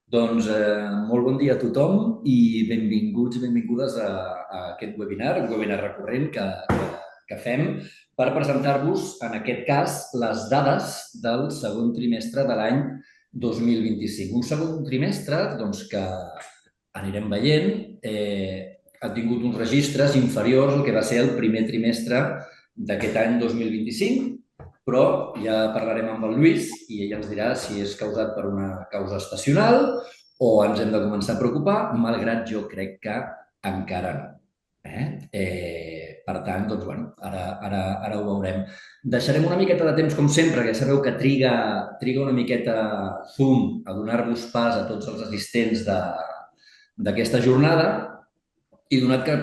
Doncs molt bon dia a tothom i benvinguts i benvingudes a aquest webinar, un webinar recurrent que fem per presentar-vos, en aquest cas, les dades del segon trimestre de l'any 2025. Un segon trimestre doncs, que anirem veient ha tingut uns registres inferiors al que va ser el primer trimestre d'aquest any 2025, però ja parlarem amb el Lluís i ell ens dirà si és causat per una causa estacional o ens hem de començar a preocupar, malgrat jo crec que encara no. Per tant, doncs, bueno, ara ho veurem. Deixarem una miqueta de temps, com sempre, que sabeu que triga una miqueta Zoom a donar-vos pas a tots els assistents d'aquesta jornada i donat que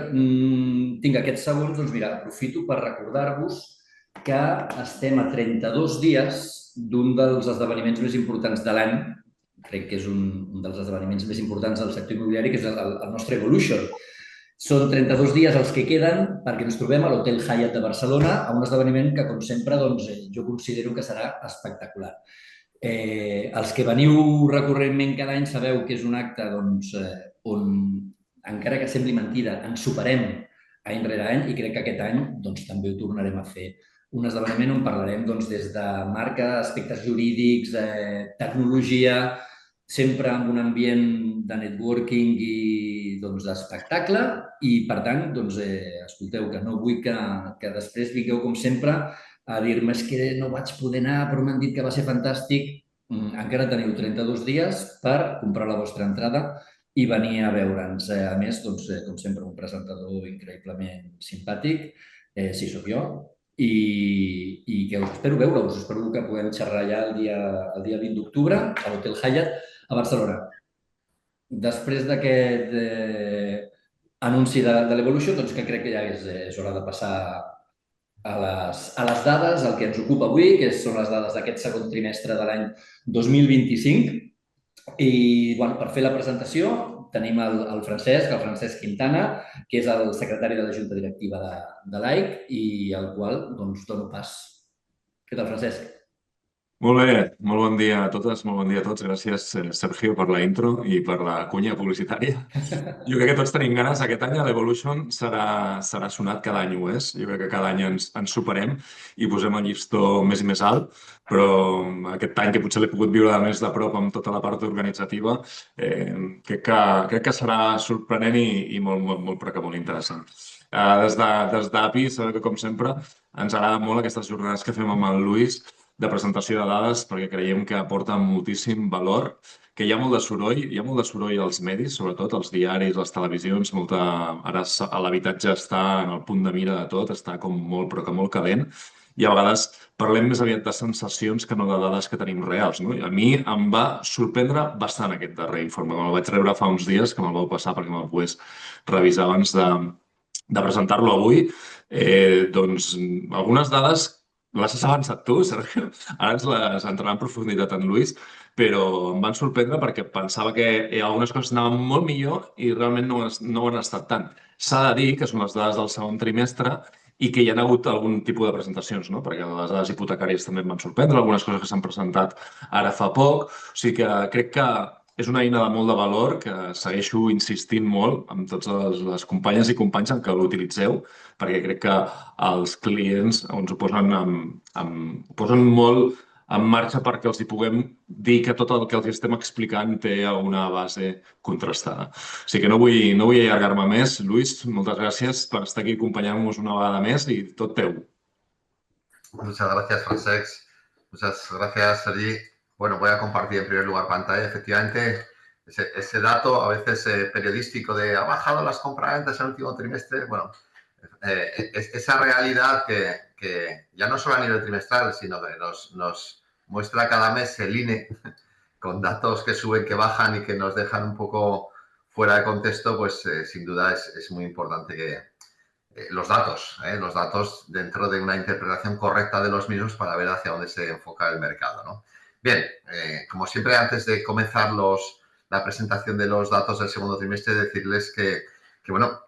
tinc aquests segons, doncs mira, aprofito per recordar-vos que estem a 32 dies d'un dels esdeveniments més importants de l'any, crec que és un dels esdeveniments més importants del sector immobiliari, que és el nostre Evolution. Són 32 dies els que queden perquè ens trobem a l'Hotel Hyatt de Barcelona, a un esdeveniment que, com sempre, doncs, jo considero que serà espectacular. Els que veniu recurrentment cada any sabeu que és un acte doncs, on, encara que sembli mentida, ens superem any rere any i crec que aquest any doncs, també ho tornarem a fer. Un esdeveniment on parlarem doncs, des de marca, aspectes jurídics, tecnologia, sempre amb un ambient de networking i doncs, d'espectacle i, per tant, doncs, escolteu, que no vull que després vingueu, com sempre, a dir-me que no vaig poder anar però m'han dit que va ser fantàstic. Encara teniu 32 dies per comprar la vostra entrada i venir a veure'ns. A més, doncs, com sempre, un presentador increïblement simpàtic, si sóc jo, i que us espero veure-us. Espero que puguem xerrar ja el dia 20 d'octubre a l'Hotel Hyatt a Barcelona. Després d'aquest anunci de l'Evolució, doncs que crec que ja és hora de passar a les dades, el que ens ocupa avui, que són les dades d'aquest segon trimestre de l'any 2025. I bueno, per fer la presentació tenim el Francesc Quintana, que és el secretari de la Junta Directiva de l'AIC i al qual doncs, dono pas. Què tal, Francesc? Molt bé, molt bon dia a totes, molt bon dia a tots. Gràcies, Sergio, per la intro i per la cunya publicitària. Jo crec que tots tenim ganes. Aquest any a l'Evolution serà sonat, cada any ho és. Jo crec que cada any ens superem i posem el llistó més i més alt, però aquest any que potser l'he pogut viure més de prop amb tota la part organitzativa, crec que serà sorprenent i molt, però que molt interessant. Des d'API, sabeu que, com sempre, ens agrada molt aquestes jornades que fem amb el Lluís de presentació de dades perquè creiem que aporta moltíssim valor, que hi ha molt de soroll als medis, sobretot als diaris, les televisions, ara l'habitatge està en el punt de mira de tot, està com molt, però que molt calent, i a vegades parlem més aviat de sensacions que no de dades que tenim reals, no? I a mi em va sorprendre bastant aquest darrer informe. Me'l vaig rebre fa uns dies, que me'l vau passar perquè me'l pogués revisar abans de presentar-lo avui. Doncs algunes dades les has avançat tu, Sergio. Ara ens les entrarà en profunditat en Lluís, però em van sorprendre perquè pensava que algunes coses anaven molt millor i realment no ho han estat tant. S'ha de dir que són les dades del segon trimestre i que hi ha hagut algun tipus de presentacions, no? Perquè les dades hipotecàries també em van sorprendre, algunes coses que s'han presentat ara fa poc. O sigui que crec que és una eina de molt de valor que segueixo insistint molt amb totes les companyes i companys en què l'utilitzeu, perquè crec que els clients ens ho posen molt en marxa perquè els hi puguem dir que tot el que els estem explicant té una base contrastada. O sigui que no vull allargar-me més. Lluís, moltes gràcies per estar aquí acompanyant-nos una vegada més i tot teu. Muchas gracias, Francesc. Muchas gracias, Sergi. Bueno, voy a compartir en primer lugar pantalla. Efectivamente, ese dato a veces periodístico de ha bajado las compraventas en el último trimestre. Bueno, esa realidad que ya no solo a nivel trimestral, sino que nos muestra cada mes el INE con datos que suben, que bajan y que nos dejan un poco fuera de contexto, pues sin duda es muy importante que los datos dentro de una interpretación correcta de los mismos para ver hacia dónde se enfoca el mercado, ¿no? Bien, como siempre, antes de comenzar la presentación de los datos del segundo trimestre, decirles que bueno,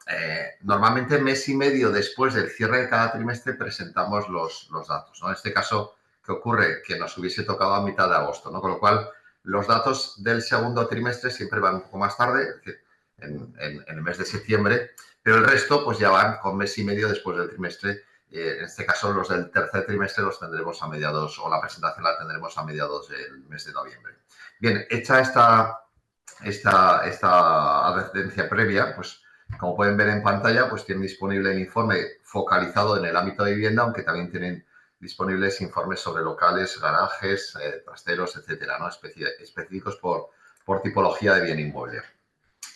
normalmente mes y medio después del cierre de cada trimestre presentamos los datos, ¿no? En este caso, ¿qué ocurre? Que nos hubiese tocado a mitad de agosto, ¿no? Con lo cual, los datos del segundo trimestre siempre van un poco más tarde, es decir, en el mes de septiembre, pero el resto pues ya van con mes y medio después del trimestre. En este caso, los del tercer trimestre los tendremos a mediados, o la presentación la tendremos a mediados del mes de noviembre. Bien, hecha esta advertencia previa, pues como pueden ver en pantalla, pues tienen disponible el informe focalizado en el ámbito de vivienda, aunque también tienen disponibles informes sobre locales, garajes, trasteros, etcétera, ¿no? Específicos por tipología de bien inmueble.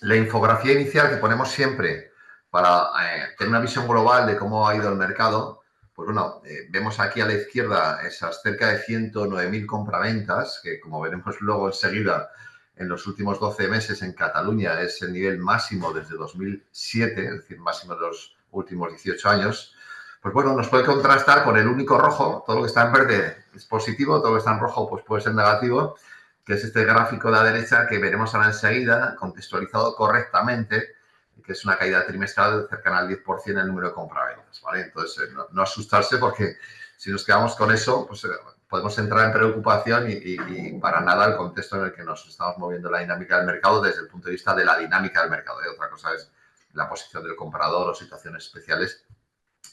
La infografía inicial que ponemos siempre para tener una visión global de cómo ha ido el mercado, pues bueno, vemos aquí a la izquierda esas cerca de 109.000 compraventas, que como veremos luego enseguida, en los últimos 12 meses en Cataluña es el nivel máximo desde 2007, es decir, máximo de los últimos 18 años. Pues bueno, nos puede contrastar con el único rojo, todo lo que está en verde es positivo, todo lo que está en rojo pues puede ser negativo, que es este gráfico de la derecha que veremos ahora enseguida, contextualizado correctamente, que es una caída trimestral cercana al 10% en el número de compraventas, ¿vale? Entonces, no asustarse porque si nos quedamos con eso, pues podemos entrar en preocupación y para nada el contexto en el que nos estamos moviendo la dinámica del mercado desde el punto de vista de la dinámica del mercado. Otra cosa es la posición del comprador o situaciones especiales,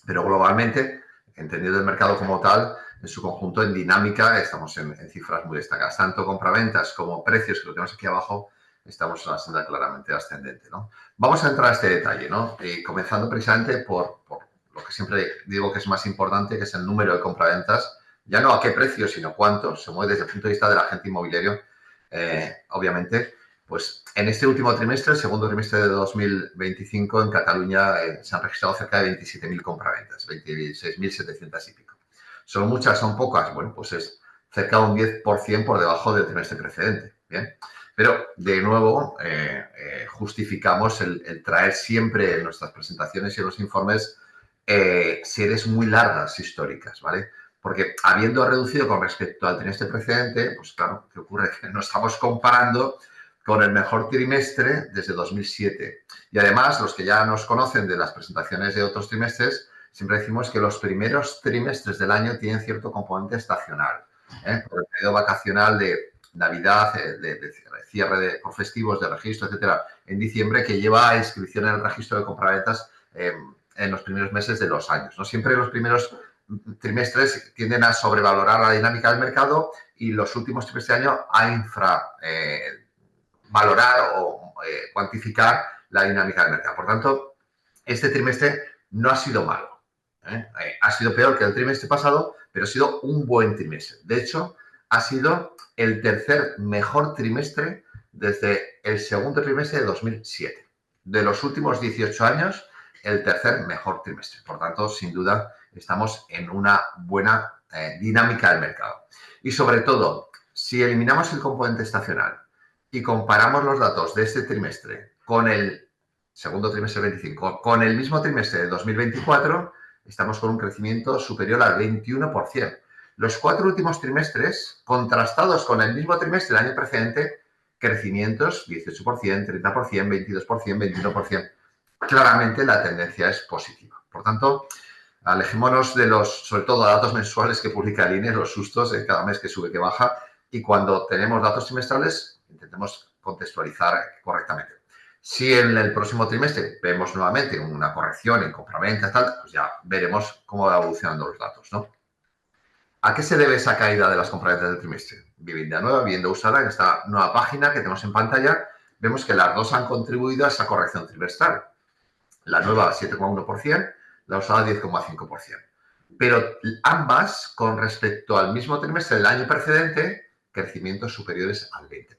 pero globalmente, entendiendo el mercado como tal, en su conjunto, en dinámica, estamos en cifras muy destacadas. Tanto compraventas como precios, que lo tenemos aquí abajo, estamos en una senda claramente ascendente, ¿no? Vamos a entrar a este detalle, ¿no? Comenzando precisamente por lo que siempre digo que es más importante, que es el número de compraventas. Ya no a qué precio, sino cuánto. Se mueve desde el punto de vista del agente inmobiliario, obviamente. Pues en este último trimestre, el segundo trimestre de 2025, en Cataluña se han registrado cerca de 27.000 compraventas, 26.700 y pico. ¿Son muchas? ¿Son pocas? Bueno, pues es cerca de un 10% por debajo del trimestre precedente. Bien. Pero, de nuevo, justificamos el traer siempre en nuestras presentaciones y en los informes series muy largas históricas, ¿vale? Porque habiendo reducido con respecto al trimestre precedente, pues claro, ¿qué ocurre? Que nos estamos comparando con el mejor trimestre desde 2007. Y además, los que ya nos conocen de las presentaciones de otros trimestres, siempre decimos que los primeros trimestres del año tienen cierto componente estacional. Por el periodo vacacional de Navidad, de cierre por festivos, de registro, etcétera, en diciembre, que lleva a inscripción en el registro de compraventas en los primeros meses de los años, ¿no? Siempre los primeros trimestres tienden a sobrevalorar la dinámica del mercado y los últimos trimestres de año a valorar o cuantificar la dinámica del mercado. Por tanto, este trimestre no ha sido malo. Ha sido peor que el trimestre pasado, pero ha sido un buen trimestre. De hecho, ha sido el tercer mejor trimestre desde el segundo trimestre de 2007. De los últimos 18 años, el tercer mejor trimestre. Por tanto, sin duda, estamos en una buena dinámica del mercado. Y sobre todo, si eliminamos el componente estacional y comparamos los datos de este trimestre con el segundo trimestre 25, con el mismo trimestre de 2024, estamos con un crecimiento superior al 21%. Los 4 últimos trimestres, contrastados con el mismo trimestre del año precedente, crecimientos 18%, 30%, 22%, 21%. Claramente la tendencia es positiva. Por tanto, alejémonos de sobre todo, datos mensuales que publica el INE, los sustos de cada mes que sube, que baja, y cuando tenemos datos trimestrales, intentemos contextualizar correctamente. Si en el próximo trimestre vemos nuevamente una corrección en compraventa, tal, pues ya veremos cómo va evolucionando los datos, ¿no? ¿A qué se debe esa caída de las compraventas del trimestre? Vivienda nueva, vivienda usada, en esta nueva página que tenemos en pantalla, vemos que las dos han contribuido a esa corrección trimestral. La nueva 7,1%, la usada 10,5%. Pero ambas, con respecto al mismo trimestre del año precedente, crecimientos superiores al 20%.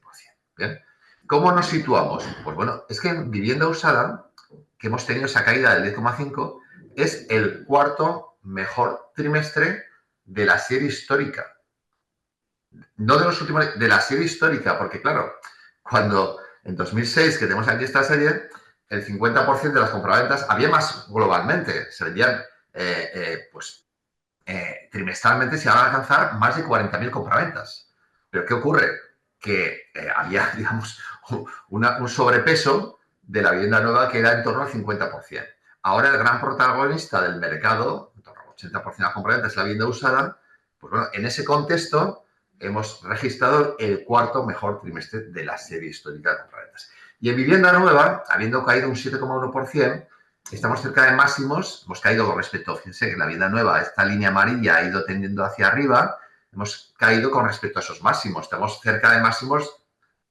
¿Bien? ¿Cómo nos situamos? Pues bueno, es que en vivienda usada, que hemos tenido esa caída del 10,5%, es el cuarto mejor trimestre de la serie histórica. No de los últimos, de la serie histórica, porque claro, cuando en 2006, que tenemos aquí esta serie, el 50% de las compraventas, había más globalmente, se vendían, trimestralmente se iban a alcanzar más de 40.000 compraventas. Pero ¿qué ocurre? Que había, digamos, un sobrepeso de la vivienda nueva que era en torno al 50%. Ahora el gran protagonista del mercado, en torno al 80% de las compraventas es la vivienda usada. Pues bueno, en ese contexto, hemos registrado el cuarto mejor trimestre de la serie histórica de compraventas. Y en vivienda nueva, habiendo caído un 7,1%, estamos cerca de máximos, hemos caído con respecto, fíjense, en la vivienda nueva, esta línea amarilla ha ido tendiendo hacia arriba, hemos caído con respecto a esos máximos, estamos cerca de máximos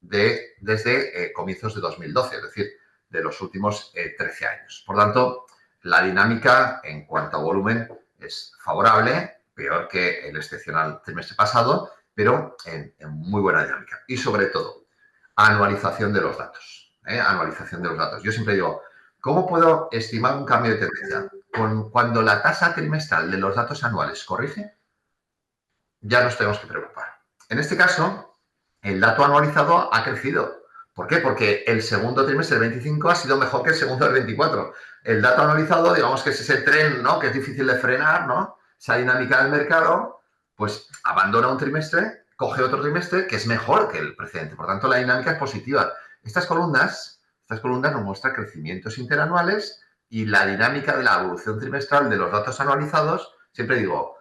desde comienzos de 2012, es decir, de los últimos 13 años. Por tanto, la dinámica en cuanto a volumen es favorable, peor que el excepcional trimestre pasado, pero en muy buena dinámica. Y sobre todo, anualización de los datos. Anualización de los datos. Yo siempre digo, ¿cómo puedo estimar un cambio de tendencia? Cuando la tasa trimestral de los datos anuales corrige, ya nos tenemos que preocupar. En este caso, el dato anualizado ha crecido. ¿Por qué? Porque el segundo trimestre del 25 ha sido mejor que el segundo del 24. El dato anualizado, digamos que es ese tren, ¿no?, que es difícil de frenar, ¿no?, esa dinámica del mercado, pues abandona un trimestre, coge otro trimestre que es mejor que el precedente. Por tanto, la dinámica es positiva. Estas columnas nos muestran crecimientos interanuales y la dinámica de la evolución trimestral de los datos anualizados, siempre digo,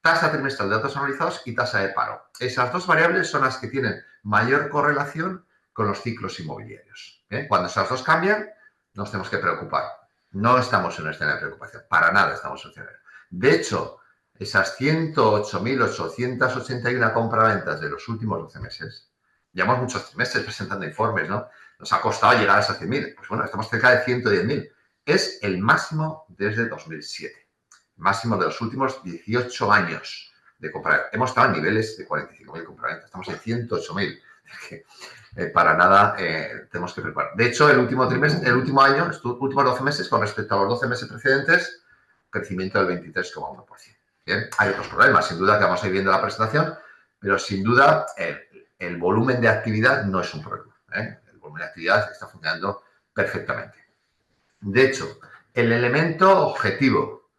tasa trimestral de datos anualizados y tasa de paro. Esas dos variables son las que tienen mayor correlación con los ciclos inmobiliarios. Cuando esas dos cambian, nos tenemos que preocupar. No estamos en una escena de preocupación, para nada estamos en una escena. De hecho, esas 108.881 compraventas de los últimos 12 meses, llevamos muchos trimestres presentando informes, ¿no? Nos ha costado llegar a esas 100.000. Pues bueno, estamos cerca de 110.000. Es el máximo desde 2007. Máximo de los últimos 18 años de compraventa. Hemos estado en niveles de 45.000 compraventas. Estamos en 108.000. Para nada tenemos que preparar. De hecho, el último trimestre, el último año, estos últimos 12 meses, con respecto a los 12 meses precedentes, crecimiento del 23,1%. Bien, hay otros problemas, sin duda, que vamos a ir viendo en la presentación, pero sin duda el volumen de actividad no es un problema. El volumen de actividad está funcionando perfectamente. De hecho, el elemento objetivo,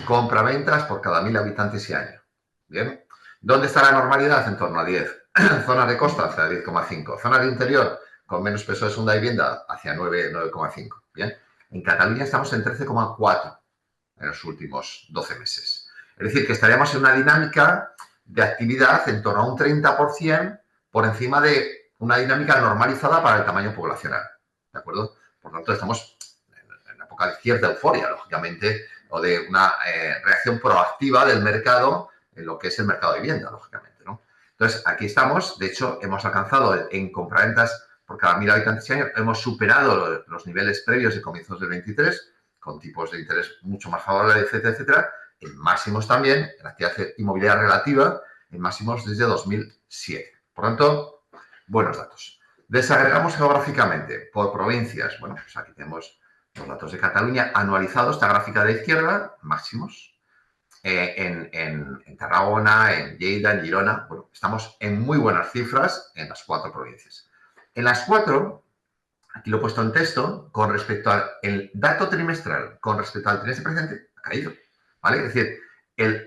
compraventas por cada 1.000 habitantes y año. Bien, ¿dónde está la normalidad? En torno a 10. Zonas de costa hacia 10,5. Zonas de interior con menos peso de segunda vivienda hacia 9,5. Bien, en Cataluña estamos en 13,4 en los últimos 12 meses. Es decir, que estaríamos en una dinámica de actividad en torno a un 30% por encima de una dinámica normalizada para el tamaño poblacional. ¿De acuerdo? Por lo tanto, estamos en una época de cierta euforia, lógicamente, o de una reacción proactiva del mercado en lo que es el mercado de vivienda, lógicamente, ¿no? Entonces, aquí estamos. De hecho, hemos alcanzado en compraventas por cada 1.000 habitantes y año, hemos superado los niveles previos de comienzos del 23, con tipos de interés mucho más favorables, etcétera, etcétera, en máximos también, en actividad inmobiliaria relativa, en máximos desde 2007. Por tanto, buenos datos. Desagregamos geográficamente por provincias. Bueno, pues aquí tenemos los datos de Cataluña anualizados, esta gráfica de la izquierda, máximos. En Tarragona, en Lleida, en Girona, bueno, estamos en muy buenas cifras en las 4 provincias. En las 4, aquí lo he puesto en texto, con respecto al dato trimestral, con respecto al trimestre presente, ha caído, ¿vale? Es decir,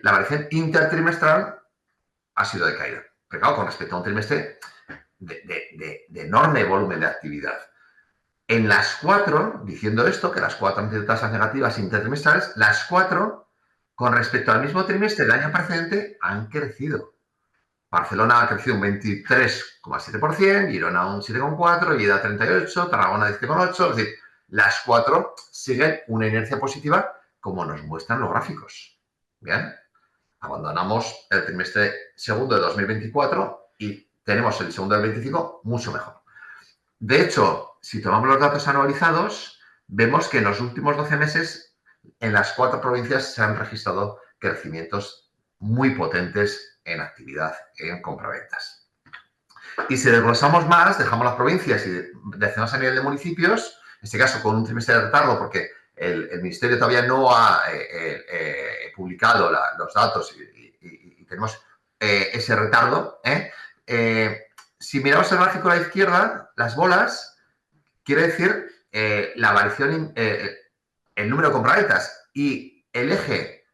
la variación intertrimestral ha sido de caída. Pero claro, con respecto a un trimestre de enorme volumen de actividad. En las 4, diciendo esto, que las 4 han tenido tasas negativas intertrimestrales, las 4, con respecto al mismo trimestre del año precedente, han crecido. Barcelona ha crecido un 23,7%, Girona un 7,4%, Lleida 38%, Tarragona 17,8%. Es decir, las 4 siguen una inercia positiva como nos muestran los gráficos. Bien, abandonamos el trimestre segundo de 2024 y tenemos el segundo del 25 mucho mejor. De hecho, si tomamos los datos anualizados, vemos que en los últimos 12 meses en las 4 provincias se han registrado crecimientos muy potentes en actividad en compraventas. Y si desglosamos más, dejamos las provincias y decimos a nivel de municipios, en este caso con un trimestre de retardo porque el Ministerio todavía no ha publicado los datos y tenemos ese retardo. Si miramos el gráfico a la izquierda, las bolas, quiere decir la variación, el número de compraventas, y el eje,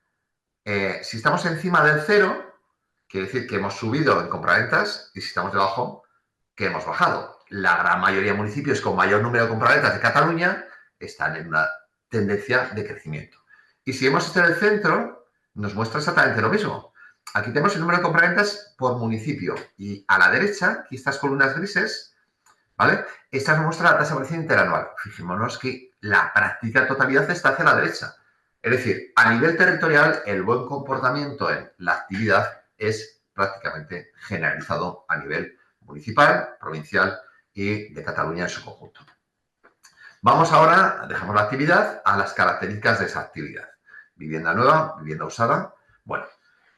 si estamos encima del 0, quiere decir que hemos subido en compraventas, y si estamos debajo, que hemos bajado. La gran mayoría de municipios con mayor número de compraventas de Cataluña están en una tendencia de crecimiento. Y si hemos estado en el centro, nos muestra exactamente lo mismo. aquí tenemos el número de compraventas por municipio. Y a la derecha, aquí estas columnas grises, ¿vale? Esta nos muestra la tasa de variación interanual. Fijémonos que la práctica totalidad está hacia la derecha. Es decir, a nivel territorial, el buen comportamiento en la actividad es prácticamente generalizado a nivel municipal, provincial y de Cataluña en su conjunto. Vamos ahora, dejamos la actividad, a las características de esa actividad. Vivienda nueva, vivienda usada. Bueno,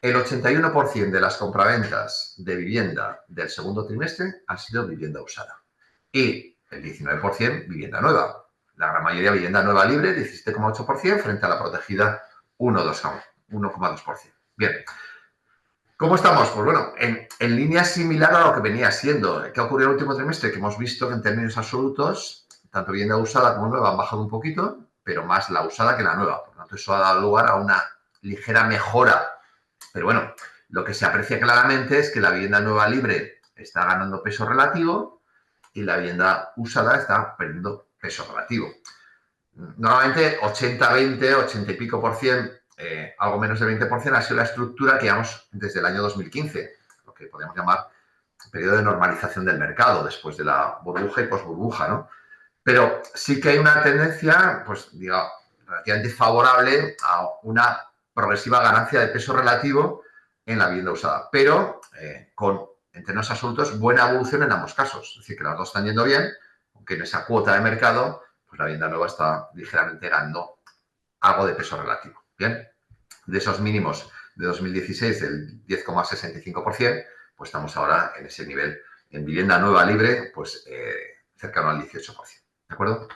el 81% de las compraventas de vivienda del segundo trimestre han sido vivienda usada. Y el 19% vivienda nueva. La gran mayoría vivienda nueva libre, 17,8%, frente a la protegida 1,2%. Bien. ¿Cómo estamos? Pues bueno, en línea similar a lo que venía siendo. ¿Qué ha ocurrido el último trimestre? Que hemos visto que en términos absolutos, tanto vivienda usada como nueva han bajado un poquito, pero más la usada que la nueva. Por lo tanto, eso ha dado lugar a una ligera mejora. Pero bueno, lo que se aprecia claramente es que la vivienda nueva libre está ganando peso relativo y la vivienda usada está perdiendo peso relativo. Normalmente 80-20, 80 y pico por cien, algo menos del 20% ha sido la estructura que llevamos desde el año 2015, lo que podemos llamar periodo de normalización del mercado después de la burbuja y posburbuja, ¿no? Pero sí que hay una tendencia, pues, digamos, relativamente favorable a una progresiva ganancia de peso relativo en la vivienda usada, pero en términos absolutos, buena evolución en ambos casos. Es decir, que las dos están yendo bien, aunque en esa cuota de mercado, pues la vivienda nueva está ligeramente ganando algo de peso relativo. Bien, de esos mínimos de 2016 del 10,65%, pues estamos ahora en ese nivel en vivienda nueva libre, pues cercano al 18%. ¿De acuerdo?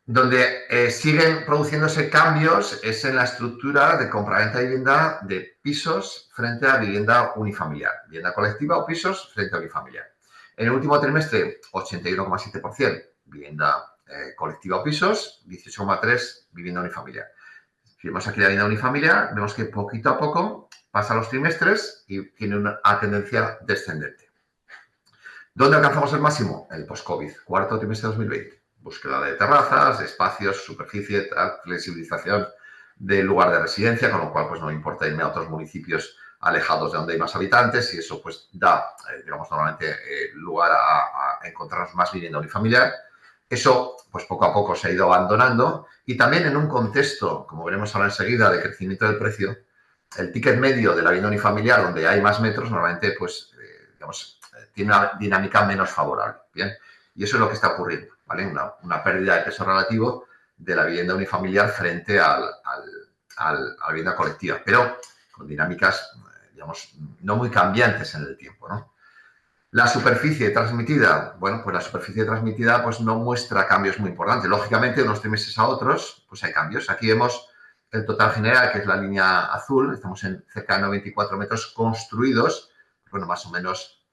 Donde siguen produciéndose cambios es en la estructura de compraventa de vivienda de pisos frente a vivienda unifamiliar. Vivienda colectiva o pisos frente a unifamiliar. En el último trimestre, 81,7% vivienda colectiva o pisos, 18,3% vivienda unifamiliar. Si vemos aquí la vivienda unifamiliar, vemos que poquito a poco pasan los trimestres y tiene una tendencia descendente. ¿Dónde alcanzamos el máximo? El post-COVID, cuarto trimestre de 2020. Búsqueda de terrazas, de espacios, superficie, tal, flexibilización del lugar de residencia, con lo cual pues no importa irme a otros municipios alejados de donde hay más habitantes y eso pues da, digamos, normalmente lugar a encontrarnos más vivienda unifamiliar. Eso pues poco a poco se ha ido abandonando y también en un contexto, como veremos ahora enseguida, de crecimiento del precio, el ticket medio de la vivienda unifamiliar, donde hay más metros, normalmente pues, digamos, tiene una dinámica menos favorable. Bien, y eso es lo que está ocurriendo, ¿vale? Una pérdida de peso relativo de la vivienda unifamiliar frente a la vivienda colectiva, pero con dinámicas, digamos, no muy cambiantes en el tiempo, ¿no? La superficie transmitida, bueno, pues la superficie transmitida pues no muestra cambios muy importantes. Lógicamente, de unos trimestres a otros, pues hay cambios. Aquí vemos el total general, que es la línea azul, estamos en cerca de 94 metros construidos, bueno, más o menos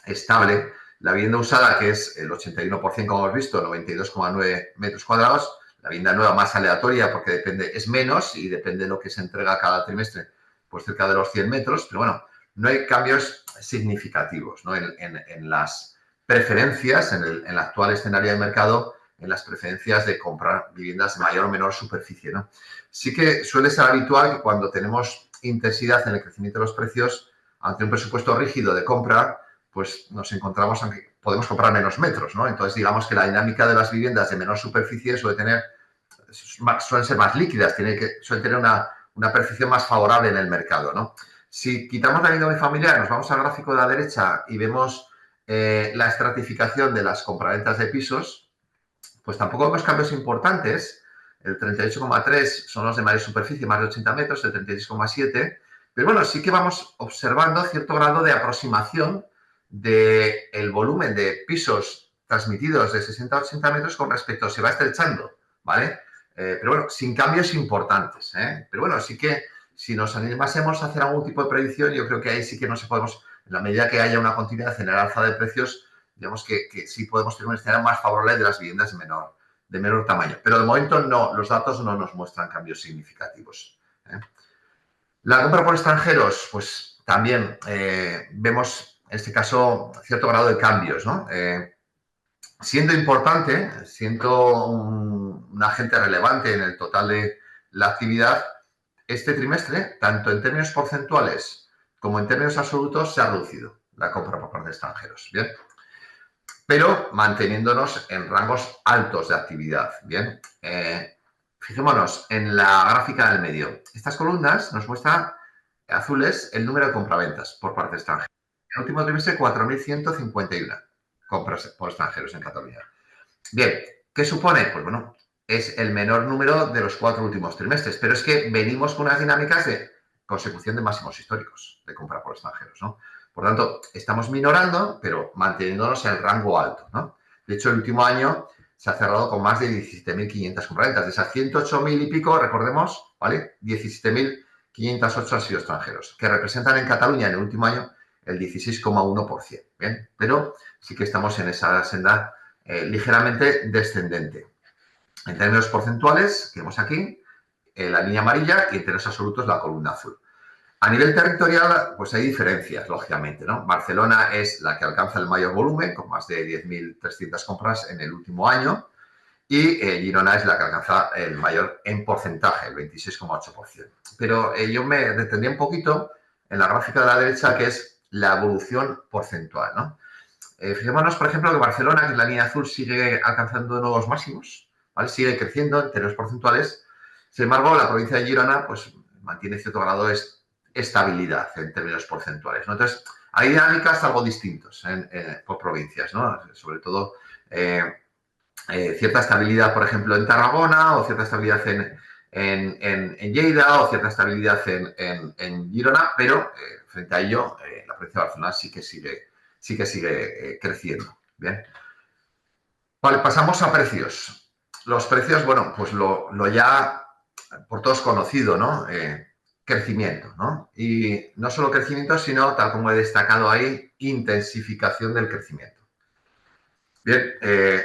estable. La vivienda usada, que es el 81%, como hemos visto, 92,9 metros cuadrados. La vivienda nueva más aleatoria, porque depende, es menos y depende de lo que se entrega cada trimestre, pues cerca de los 100 metros. Pero bueno, no hay cambios significativos, ¿no? En las preferencias, en el actual escenario de mercado, en las preferencias de comprar viviendas de mayor o menor superficie, ¿no? Sí que suele ser habitual que cuando tenemos intensidad en el crecimiento de los precios, ante un presupuesto rígido de compra, pues nos encontramos en que podemos comprar menos metros, ¿no? Entonces, digamos que la dinámica de las viviendas de menor superficie suelen ser más líquidas, suelen tener una percepción más favorable en el mercado, ¿no? Si quitamos la vivienda unifamiliar, nos vamos al gráfico de la derecha y vemos la estratificación de las compraventas de pisos, pues tampoco vemos cambios importantes. El 38,3 son los de mayor superficie, más de 80 metros, el 36,7. Pero bueno, sí que vamos observando cierto grado de aproximación del volumen de pisos transmitidos de 60 a 80 metros con respecto, se va estrechando, ¿vale? Pero bueno, sin cambios importantes, ¿eh? Pero bueno, sí que si nos animásemos a hacer algún tipo de predicción, yo creo que ahí sí que nos podemos, en la medida que haya una continuidad en el alza de precios, digamos que sí podemos tener un escenario más favorable de las viviendas de menor tamaño. Pero de momento no, los datos no nos muestran cambios significativos, ¿eh? La compra por extranjeros, pues también vemos en este caso cierto grado de cambios, ¿no? Siendo importante, siendo un agente relevante en el total de la actividad, este trimestre, tanto en términos porcentuales como en términos absolutos, se ha reducido la compra por parte de extranjeros, ¿bien? Pero manteniéndonos en rangos altos de actividad, ¿bien? Fijémonos en la gráfica del medio. Estas columnas nos muestran, azules, el número de compraventas por parte de extranjeros. En el último trimestre, 4.151 compras por extranjeros en Cataluña. Bien, ¿qué supone? Pues bueno, es el menor número de los 4 últimos trimestres, pero es que venimos con unas dinámicas de consecución de máximos históricos de compra por extranjeros, ¿no? Por lo tanto, estamos minorando, pero manteniéndonos en el rango alto, ¿no? De hecho, el último año se ha cerrado con más de 17.500 compraventas. De esas 108.000 y pico, recordemos, ¿vale? 17.508 han sido extranjeros, que representan en Cataluña en el último año el 16,1%, ¿bien? Pero sí que estamos en esa senda ligeramente descendente. En términos porcentuales, que vemos aquí, la línea amarilla, y en términos absolutos la columna azul. A nivel territorial, pues hay diferencias, lógicamente, ¿no? Barcelona es la que alcanza el mayor volumen, con más de 10.300 compras en el último año, y Girona es la que alcanza el mayor en porcentaje, el 26,8%. Pero yo me detendría un poquito en la gráfica de la derecha, que es la evolución porcentual, ¿no? Fijémonos, por ejemplo, que Barcelona, que es la línea azul, sigue alcanzando nuevos máximos, ¿vale? Sigue creciendo en términos porcentuales. Sin embargo, la provincia de Girona pues, mantiene cierto grado de estabilidad en términos porcentuales, ¿no? Entonces, hay dinámicas algo distintas por provincias, ¿no? Sobre todo cierta estabilidad, por ejemplo, en Tarragona, o cierta estabilidad en Lleida, o cierta estabilidad en Girona, pero frente a ello, la provincia de Barcelona sí que sigue creciendo. Bien. Vale, pasamos a precios. Los precios, bueno, pues lo ya por todos conocido, ¿no? Crecimiento, ¿no? Y no solo crecimiento, sino, tal como he destacado ahí, intensificación del crecimiento. Bien,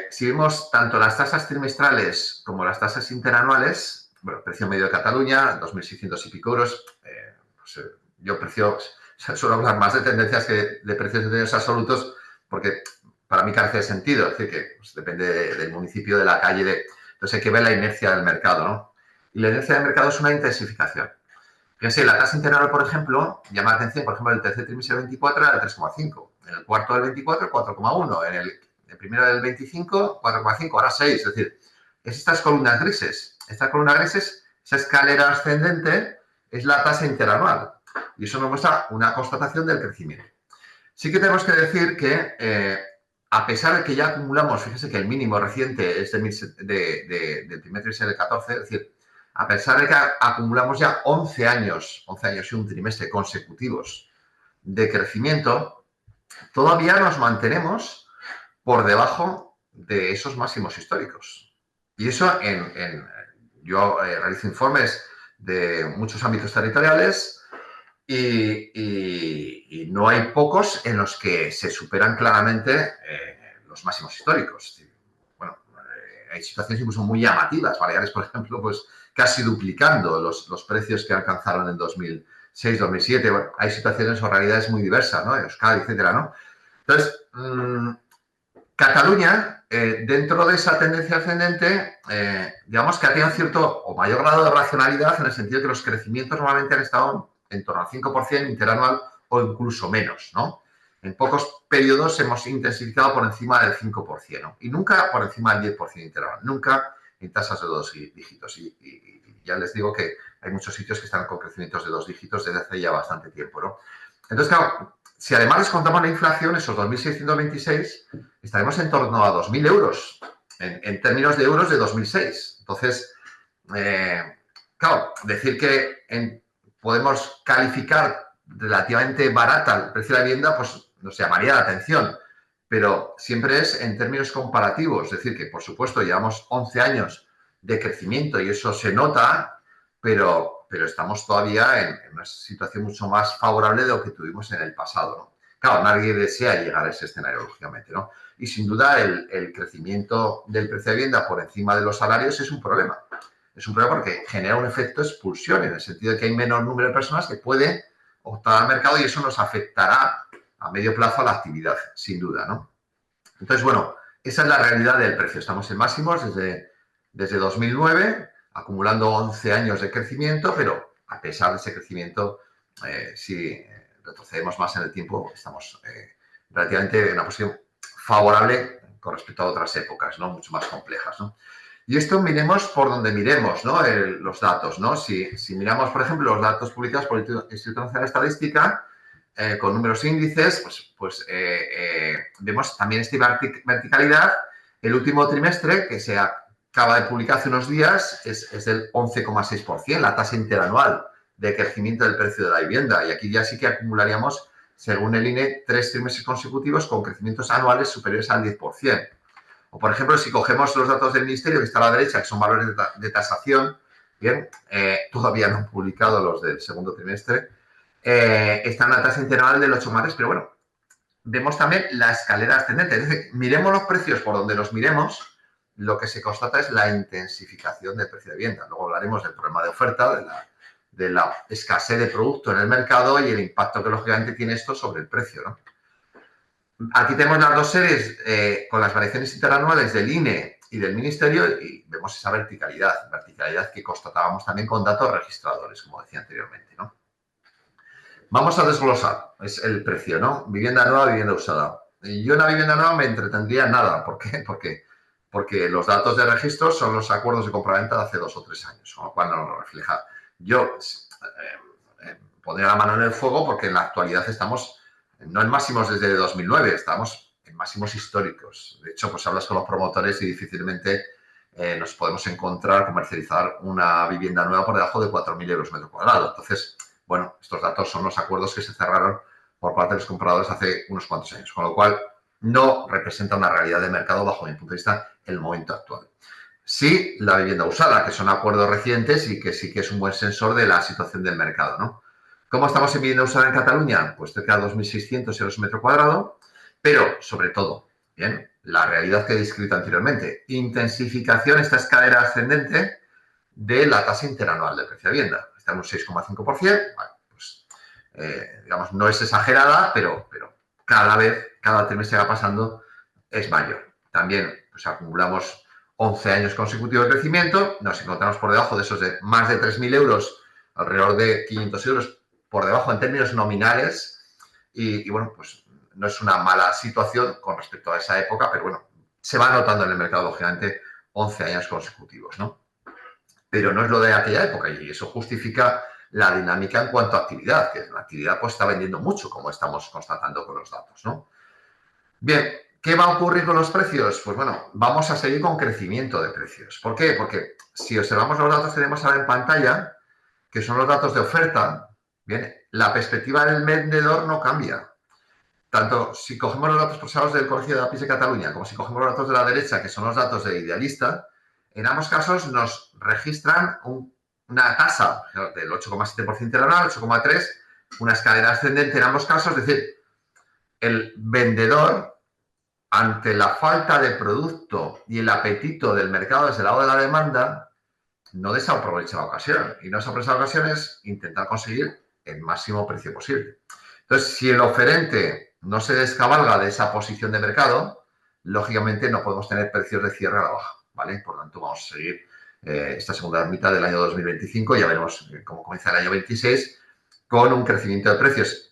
si vemos tanto las tasas trimestrales como las tasas interanuales, bueno, el precio medio de Cataluña, 2.600 y pico euros, pues, yo suelo hablar más de tendencias que de precios de términos absolutos, porque para mí carece de sentido, es decir, que pues, depende del municipio, de la calle, entonces hay que ver la inercia del mercado, ¿no? Y la inercia del mercado es una intensificación. Fíjense, la tasa interanual, por ejemplo, llama la atención, por ejemplo, en el tercer trimestre del 24 era el 3,5, en el cuarto del 24 el 4,1, en el primero del 25, 4,5, ahora 6. Es decir, es estas columnas grises. Estas columnas grises, esa escalera ascendente, es la tasa interanual. Y eso nos muestra una constatación del crecimiento. Sí que tenemos que decir que, a pesar de que ya acumulamos, fíjense que el mínimo reciente es del primer trimestre del 14, es decir, a pesar de que acumulamos ya 11 años y un trimestre consecutivos de crecimiento, todavía nos mantenemos por debajo de esos máximos históricos. Y eso yo realizo informes de muchos ámbitos territoriales y no hay pocos en los que se superan claramente los máximos históricos. Bueno, hay situaciones incluso muy llamativas. Baleares, por ejemplo, pues casi duplicando los precios que alcanzaron en 2006, 2007. Bueno, hay situaciones o realidades muy diversas, ¿no? Euskadi, etcétera, ¿no? Entonces, Cataluña, dentro de esa tendencia ascendente, digamos que ha tenido cierto o mayor grado de racionalidad en el sentido de que los crecimientos normalmente han estado en torno al 5% interanual o incluso menos, ¿no? En pocos periodos hemos intensificado por encima del 5%, ¿no? Y nunca por encima del 10% interanual, nunca en tasas de 2 dígitos. Y ya les digo que hay muchos sitios que están con crecimientos de 2 dígitos desde hace ya bastante tiempo, ¿no? Entonces, claro, si además les contamos la inflación, esos 2.626, estaremos en torno a 2.000 euros, en términos de euros de 2006. Entonces, claro, decir que podemos calificar relativamente barata el precio de la vivienda, pues nos llamaría la atención, pero siempre es en términos comparativos, es decir, que por supuesto llevamos 11 años de crecimiento y eso se nota, pero estamos todavía en una situación mucho más favorable de lo que tuvimos en el pasado, ¿no? Claro, nadie desea llegar a ese escenario, lógicamente, ¿no? Y sin duda el crecimiento del precio de vivienda por encima de los salarios es un problema. Es un problema porque genera un efecto expulsión, en el sentido de que hay menor número de personas que pueden optar al mercado y eso nos afectará a medio plazo a la actividad, sin duda, ¿no? Entonces, bueno, esa es la realidad del precio. Estamos en máximos desde 2009, acumulando 11 años de crecimiento, pero a pesar de ese crecimiento, si retrocedemos más en el tiempo, estamos relativamente en una posición favorable con respecto a otras épocas, ¿no? Mucho más complejas, ¿no? Y esto miremos por donde miremos, ¿no? Los datos, ¿no? Si miramos, por ejemplo, los datos publicados por el Instituto Nacional de Estadística, con números índices, pues vemos también esta verticalidad. El último trimestre, que se acaba de publicar hace unos días, es del 11,6%, la tasa interanual de crecimiento del precio de la vivienda. Y aquí ya sí que acumularíamos, según el INE, 3 trimestres consecutivos con crecimientos anuales superiores al 10%. O, por ejemplo, si cogemos los datos del Ministerio, que está a la derecha, que son valores de tasación, bien, todavía no han publicado los del segundo trimestre, está en la tasa interanual del 8,3%, pero bueno, vemos también la escalera ascendente. Es decir, miremos los precios por donde los miremos, lo que se constata es la intensificación del precio de vivienda. Luego hablaremos del problema de oferta, de la escasez de producto en el mercado y el impacto que lógicamente tiene esto sobre el precio, ¿no? Aquí tenemos las dos series con las variaciones interanuales del INE y del Ministerio y vemos esa verticalidad que constatábamos también con datos registradores, como decía anteriormente, ¿no? Vamos a desglosar, es el precio, ¿no? Vivienda nueva, vivienda usada. Yo en la vivienda nueva me entretendría nada. ¿Por qué? Porque los datos de registro son los acuerdos de compraventa de hace 2 o 3 años, con lo cual no lo refleja. Yo pondría la mano en el fuego porque en la actualidad estamos no en máximos desde 2009, estamos en máximos históricos. De hecho, pues hablas con los promotores y difícilmente nos podemos encontrar, comercializar una vivienda nueva por debajo de 4.000 euros metro cuadrado. Entonces, bueno, estos datos son los acuerdos que se cerraron por parte de los compradores hace unos cuantos años, con lo cual no representa una realidad de mercado bajo mi punto de vista el momento actual. Sí, la vivienda usada, que son acuerdos recientes y que sí que es un buen sensor de la situación del mercado, ¿no? ¿Cómo estamos en vivienda usada en Cataluña? Pues cerca de 2.600 euros metro cuadrado, pero sobre todo, bien, la realidad que he descrito anteriormente, intensificación, esta escalera ascendente de la tasa interanual de precio de vivienda. Está en un 6,5%, bueno, pues digamos, no es exagerada, pero cada vez, cada trimestre que va pasando es mayor. También pues acumulamos 11 años consecutivos de crecimiento, nos encontramos por debajo de esos de más de 3.000 euros, alrededor de 500 euros por debajo en términos nominales y bueno, pues no es una mala situación con respecto a esa época, pero bueno, se va notando en el mercado, lógicamente, 11 años consecutivos, ¿no? Pero no es lo de aquella época y eso justifica la dinámica en cuanto a actividad, que la actividad pues está vendiendo mucho, como estamos constatando con los datos, ¿no? Bien, ¿qué va a ocurrir con los precios? Pues bueno, vamos a seguir con crecimiento de precios. ¿Por qué? Porque si observamos los datos que tenemos ahora en pantalla, que son los datos de oferta, bien, la perspectiva del vendedor no cambia. Tanto si cogemos los datos procesados del Colegio de APIs de Cataluña como si cogemos los datos de la derecha, que son los datos de Idealista, en ambos casos nos registran una tasa del 8,7% interanual, 8,3%, una escalera ascendente en ambos casos, es decir, el vendedor, ante la falta de producto y el apetito del mercado desde el lado de la demanda, no desaprovecha la ocasión. Y no desaprovecha la ocasión es intentar conseguir el máximo precio posible. Entonces, si el oferente no se descabalga de esa posición de mercado, lógicamente no podemos tener precios de cierre a la baja, ¿vale? Por lo tanto, vamos a seguir esta segunda mitad del año 2025, ya veremos cómo comienza el año 26, con un crecimiento de precios.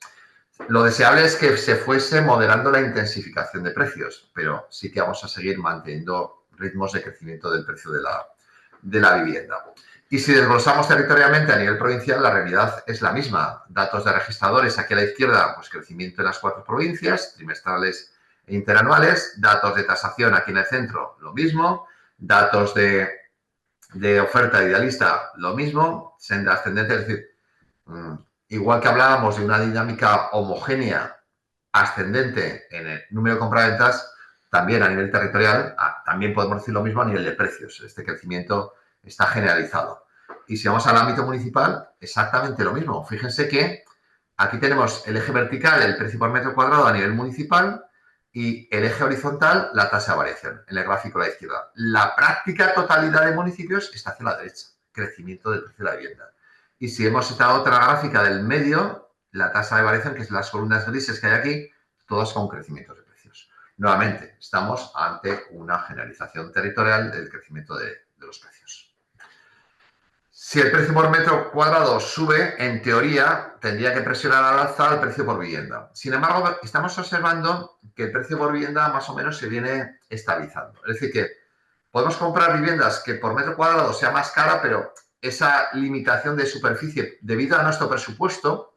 Lo deseable es que se fuese moderando la intensificación de precios, pero sí que vamos a seguir manteniendo ritmos de crecimiento del precio de la vivienda. Y si desglosamos territorialmente a nivel provincial, la realidad es la misma. Datos de registradores aquí a la izquierda, pues crecimiento en las 4 provincias, trimestrales e interanuales. Datos de tasación aquí en el centro, lo mismo. Datos de oferta Idealista, lo mismo. Senda ascendente, es decir, igual que hablábamos de una dinámica homogénea ascendente en el número de compraventas, también a nivel territorial, también podemos decir lo mismo a nivel de precios. Este crecimiento está generalizado. Y si vamos al ámbito municipal, exactamente lo mismo. Fíjense que aquí tenemos el eje vertical, el precio por metro cuadrado a nivel municipal, y el eje horizontal, la tasa de variación, en el gráfico a la izquierda. La práctica totalidad de municipios está hacia la derecha, crecimiento del precio de la vivienda. Y si vemos esta otra gráfica del medio, la tasa de variación, que es las columnas grises que hay aquí, todas con crecimientos de precios. Nuevamente, estamos ante una generalización territorial del crecimiento de los precios. Si el precio por metro cuadrado sube, en teoría, tendría que presionar al alza el precio por vivienda. Sin embargo, estamos observando que el precio por vivienda más o menos se viene estabilizando. Es decir, que podemos comprar viviendas que por metro cuadrado sea más cara, pero esa limitación de superficie debido a nuestro presupuesto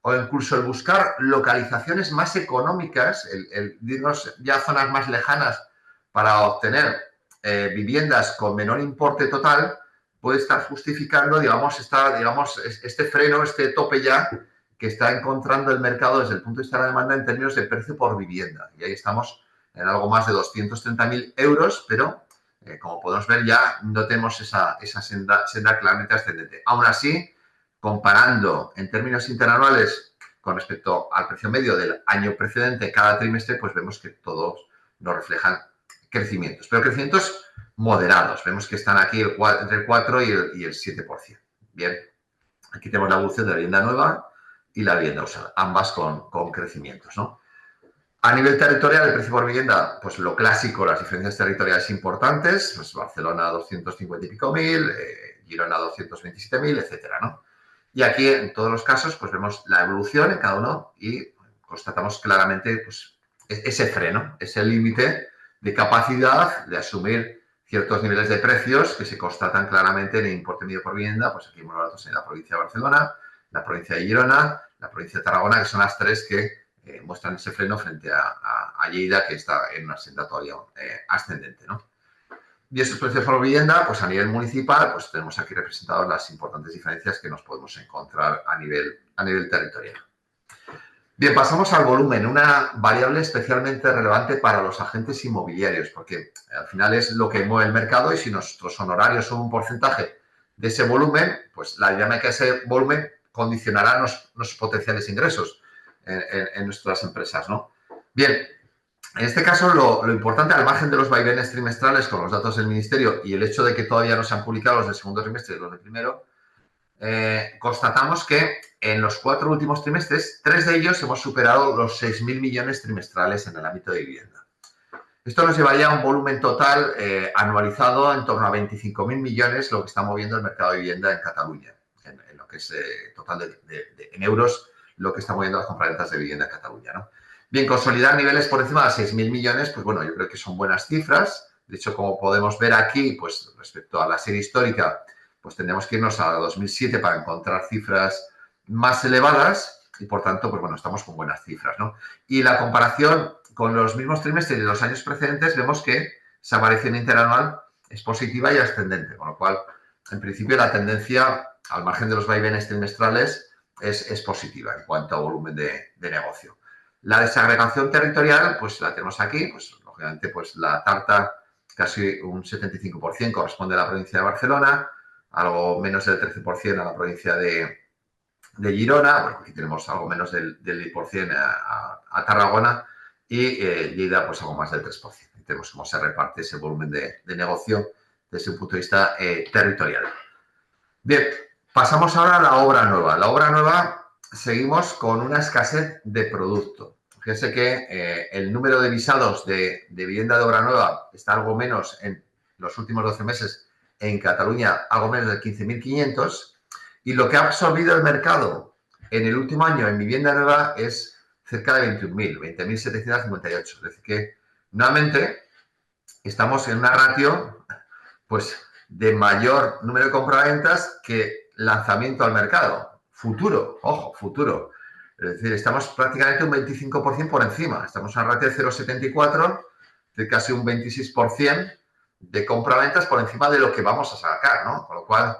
o incluso el buscar localizaciones más económicas, el irnos ya a zonas más lejanas para obtener viviendas con menor importe total, puede estar justificando, digamos, este freno, este tope ya que está encontrando el mercado desde el punto de vista de la demanda en términos de precio por vivienda. Y ahí estamos en algo más de 230.000 euros, pero como podemos ver ya no tenemos esa senda claramente ascendente. Aún así, comparando en términos interanuales con respecto al precio medio del año precedente cada trimestre, pues vemos que todos nos reflejan crecimientos, pero crecimientos moderados. Vemos que están aquí entre el 4 y el 7%. Bien, aquí tenemos la evolución de la vivienda nueva y la vivienda usada, ambas con crecimientos, ¿no? A nivel territorial, el precio por vivienda, pues lo clásico, las diferencias territoriales importantes, pues Barcelona 250 y pico mil, Girona 227.000, etcétera, ¿no? Y aquí, en todos los casos, pues vemos la evolución en cada uno y constatamos claramente pues, ese freno, ese límite de capacidad de asumir ciertos niveles de precios que se constatan claramente en el importe medio por vivienda. Pues aquí vemos los datos en la provincia de Barcelona, la provincia de Girona, la provincia de Tarragona, que son las tres que muestran ese freno frente a Lleida, que está en una senda todavía ascendente, ¿no? Y estos precios por vivienda, pues a nivel municipal, pues tenemos aquí representadas las importantes diferencias que nos podemos encontrar a nivel territorial. Bien, pasamos al volumen, una variable especialmente relevante para los agentes inmobiliarios, porque al final es lo que mueve el mercado y si nuestros honorarios son un porcentaje de ese volumen, pues la dinámica de ese volumen condicionará nuestros potenciales ingresos en nuestras empresas, ¿no? Bien, en este caso lo importante, al margen de los vaivenes trimestrales con los datos del Ministerio y el hecho de que todavía no se han publicado los del segundo trimestre y los del primero, constatamos que en los 4 últimos trimestres, 3 de ellos hemos superado los 6.000 millones trimestrales en el ámbito de vivienda. Esto nos llevaría a un volumen total anualizado en torno a 25.000 millones, lo que está moviendo el mercado de vivienda en Cataluña, en lo que es total en euros, lo que está moviendo las compraventas de vivienda en Cataluña, ¿no? Bien, consolidar niveles por encima de 6.000 millones, pues bueno, yo creo que son buenas cifras. De hecho, como podemos ver aquí, pues respecto a la serie histórica, pues tendríamos que irnos a 2007 para encontrar cifras más elevadas y, por tanto, pues bueno, estamos con buenas cifras, ¿no? Y la comparación con los mismos trimestres de los años precedentes, vemos que esa variación interanual es positiva y ascendente, con lo cual, en principio, la tendencia, al margen de los vaivenes trimestrales, es positiva en cuanto a volumen de negocio. La desagregación territorial, pues la tenemos aquí, pues lógicamente, pues la tarta, casi un 75% corresponde a la provincia de Barcelona, algo menos del 13% a la provincia de Girona, bueno, aquí tenemos algo menos del 10% a Tarragona y Lleida, pues algo más del 3%. Y tenemos cómo se reparte ese volumen de negocio desde un punto de vista territorial. Bien, pasamos ahora a la obra nueva. La obra nueva, seguimos con una escasez de producto. Fíjense que el número de visados de vivienda de obra nueva está algo menos en los últimos 12 meses en Cataluña, algo menos de 15.500, y lo que ha absorbido el mercado en el último año en vivienda nueva es cerca de 21.000, 20.758. Es decir, que nuevamente estamos en una ratio pues, de mayor número de compraventas que lanzamiento al mercado. Futuro, ojo, futuro. Es decir, estamos prácticamente un 25% por encima. Estamos en una ratio de 0,74, de casi un 26% de compraventas por encima de lo que vamos a sacar, ¿no? Con lo cual,